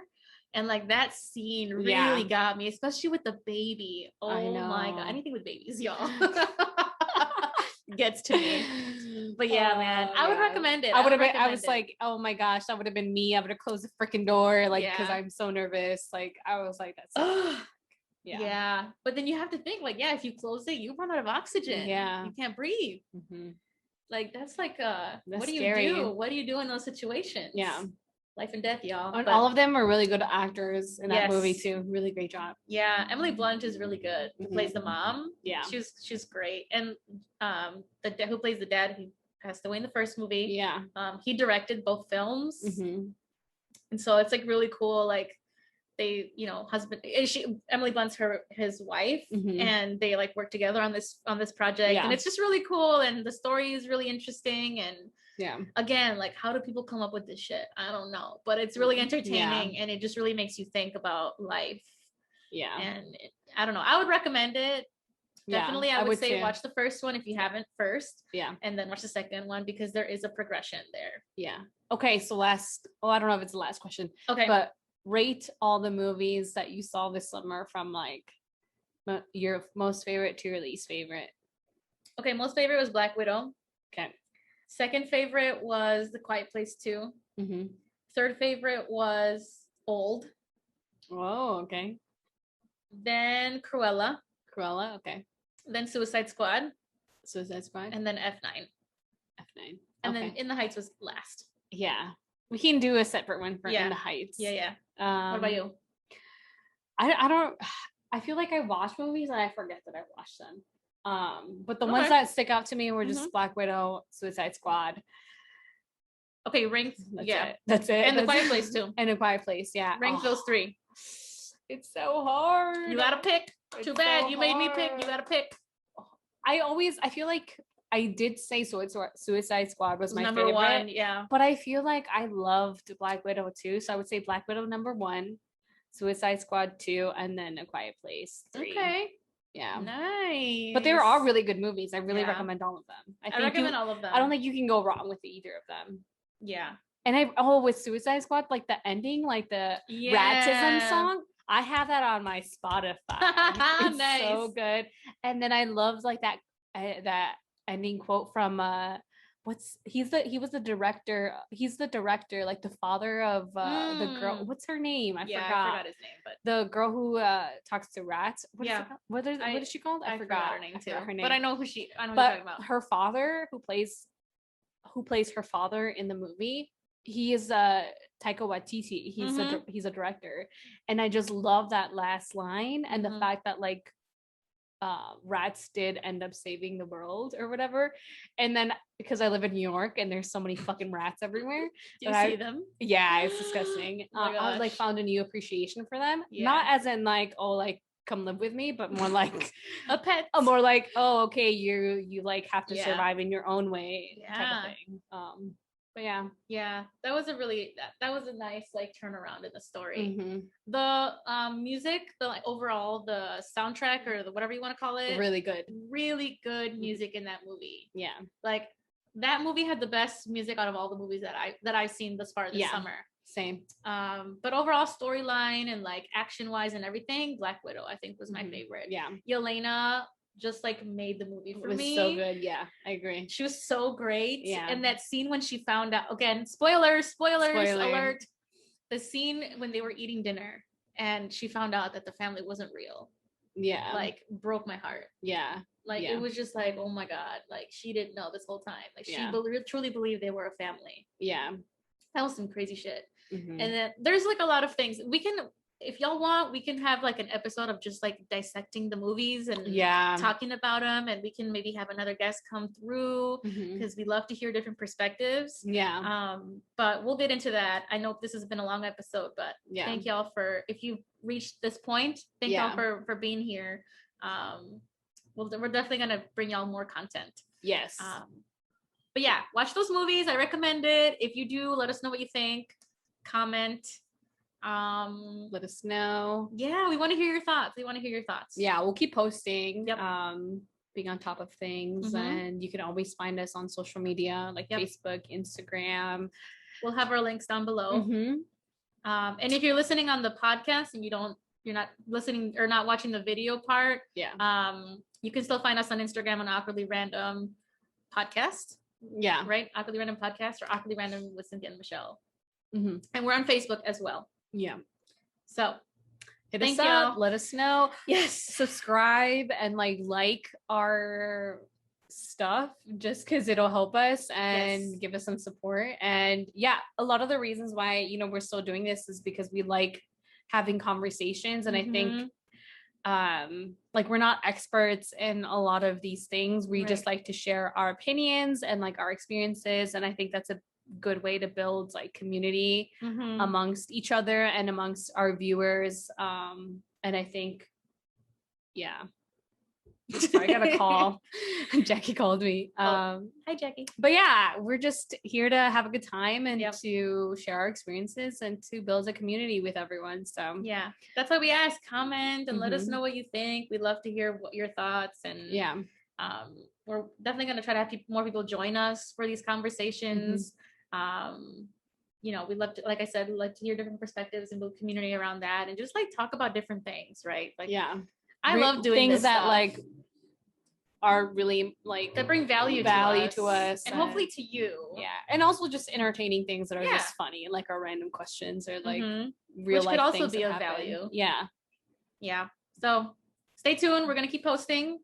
And like that scene really got me, especially with the baby. Oh my God. Anything with babies, y'all. Gets to me. But yeah, man. I would recommend it. I was like, oh my gosh, that would have been me. I would have closed the freaking door, like, because I'm so nervous. Like, I was like, that's yeah. But then you have to think, like, if you close it, you run out of oxygen. Yeah. You can't breathe. Like, that's like that's what do you do? What do you do in those situations? Yeah. Life and death, y'all. And all of them are really good actors in that movie too. Really great job. Yeah, Emily Blunt is really good. Who plays the mom? Yeah, she's great. And who plays the dad who passed away in the first movie? Yeah, he directed both films, and so it's like really cool. Like they, husband, Emily Blunt's his wife, and they like work together on this project, and it's just really cool. And the story is really interesting and. Yeah. Again, like how do people come up with this shit? I don't know, but it's really entertaining and it just really makes you think about life. Yeah. And I don't know. I would recommend it. Definitely, I would say watch the first one if you haven't first. Yeah. And then watch the second one because there is a progression there. Yeah. Okay. So I don't know if it's the last question. Okay. But rate all the movies that you saw this summer from like your most favorite to your least favorite. Okay. Most favorite was Black Widow. Okay. Second favorite was The Quiet Place 2. Third favorite was Old. Oh, okay. Then Cruella. Okay. Then Suicide Squad. And then F9. And then In the Heights was last. Yeah. We can do a separate one for In the Heights. Yeah. What about you? I feel like I watch movies and I forget that I watched them. But the ones that stick out to me were just Black Widow, Suicide Squad. Okay, rank. That's it. And The Quiet Place too. And A Quiet Place, yeah. Rank those three. It's so hard. You gotta pick. Too bad you made me pick. You gotta pick. I feel like I did say Suicide Squad was my number favorite. One, yeah. But I feel like I loved Black Widow too, so I would say Black Widow number 1, Suicide Squad 2, and then A Quiet Place 3. Okay. Yeah. Nice. But they were all really good movies. I really recommend all of them. I recommend all of them. I don't think you can go wrong with either of them. Yeah. And with Suicide Squad, like the ending, like the Ratism song, I have that on my Spotify. It's nice. So good. And then I loved like that ending quote from he was the director. He's the director, like the father of the girl. What's her name? I forgot his name, but the girl who talks to rats. What is she called? I forgot her name too. But I know who you're talking about. Her father, who plays her father in the movie, he is Taika Waititi. He's a director, and I just love that last line and the fact that like rats did end up saving the world or whatever. And then because I live in New York and there's so many fucking rats everywhere. Do you see them? Yeah, it's disgusting. I like found a new appreciation for them. Yeah. Not as in like, oh, like come live with me, but more like a pet. More like, oh, okay, you like have to survive in your own way type of thing. But yeah, that was a nice like turnaround in the story. The music, the like overall the soundtrack or the whatever you want to call it, really good music in that movie. Yeah, like that movie had the best music out of all the movies that I've seen thus far this summer. Same. But overall storyline and like action wise and everything, Black Widow I think was my favorite. Yeah, Yelena just like made the movie for me. So good. Yeah, I agree. She was so great. Yeah. And that scene when she found out, again, spoilers alert. The scene when they were eating dinner and she found out that the family wasn't real. Yeah. Like broke my heart. Yeah. Like it was just like, oh my God, like she didn't know this whole time. Like she truly believed they were a family. Yeah. That was some crazy shit. And then there's like a lot of things we can, if y'all want, we can have like an episode of just like dissecting the movies and talking about them, and we can maybe have another guest come through because we love to hear different perspectives. Yeah. But we'll get into that. I know this has been a long episode, but thank y'all if you've reached this point, thank y'all for being here. we're definitely gonna bring y'all more content. Yes. But yeah, watch those movies. I recommend it. If you do, let us know what you think. Comment. Let us know. Yeah, we want to hear your thoughts. Yeah, we'll keep posting. Yep. Being on top of things, and you can always find us on social media like Facebook, Instagram. We'll have our links down below. And if you're listening on the podcast and you're not listening or not watching the video part, you can still find us on Instagram on Awkwardly Random Podcast. Yeah. Right? Awkwardly Random Podcast or Awkwardly Random with Cynthia and Michelle. And we're on Facebook as well. Yeah. So hit us up, let us know. Yes. Subscribe and like our stuff just because it'll help us and give us some support. And yeah, a lot of the reasons why, we're still doing this is because we like having conversations. And I think like we're not experts in a lot of these things. We just like to share our opinions and like our experiences. And I think that's a good way to build like community amongst each other and amongst our viewers. And I think, sorry, I got a call. Jackie called me. Hi, Jackie. But yeah, we're just here to have a good time and to share our experiences and to build a community with everyone. So yeah, that's why we ask. Comment and let us know what you think. We'd love to hear what your thoughts. And we're definitely going to try to have more people join us for these conversations. We love to, like I said, we like to hear different perspectives and build community around that and just like talk about different things, right? Like, I love doing things this that stuff. Like are really like that bring value to us and hopefully to you. Yeah, and also just entertaining things that are just funny, like our random questions or like real which life could also things be of happen. value. Yeah. So stay tuned. We're gonna keep posting.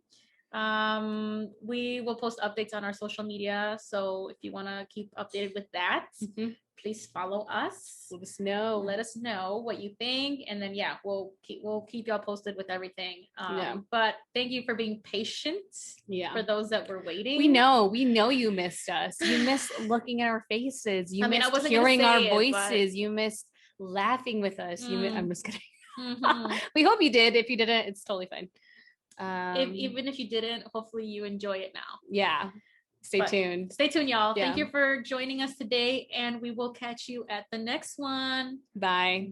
We will post updates on our social media. So if you want to keep updated with that, please follow us. Let us know what you think. And then, we'll keep y'all posted with everything. But thank you for being patient. For those that were waiting. We know you missed us. You missed looking at our faces. You missed hearing our voices. You missed laughing with us. I'm just kidding. We hope you did. If you didn't, it's totally fine. Even if you didn't, hopefully you enjoy it now. Stay tuned, y'all. Thank you for joining us today, and we will catch you at the next one. Bye.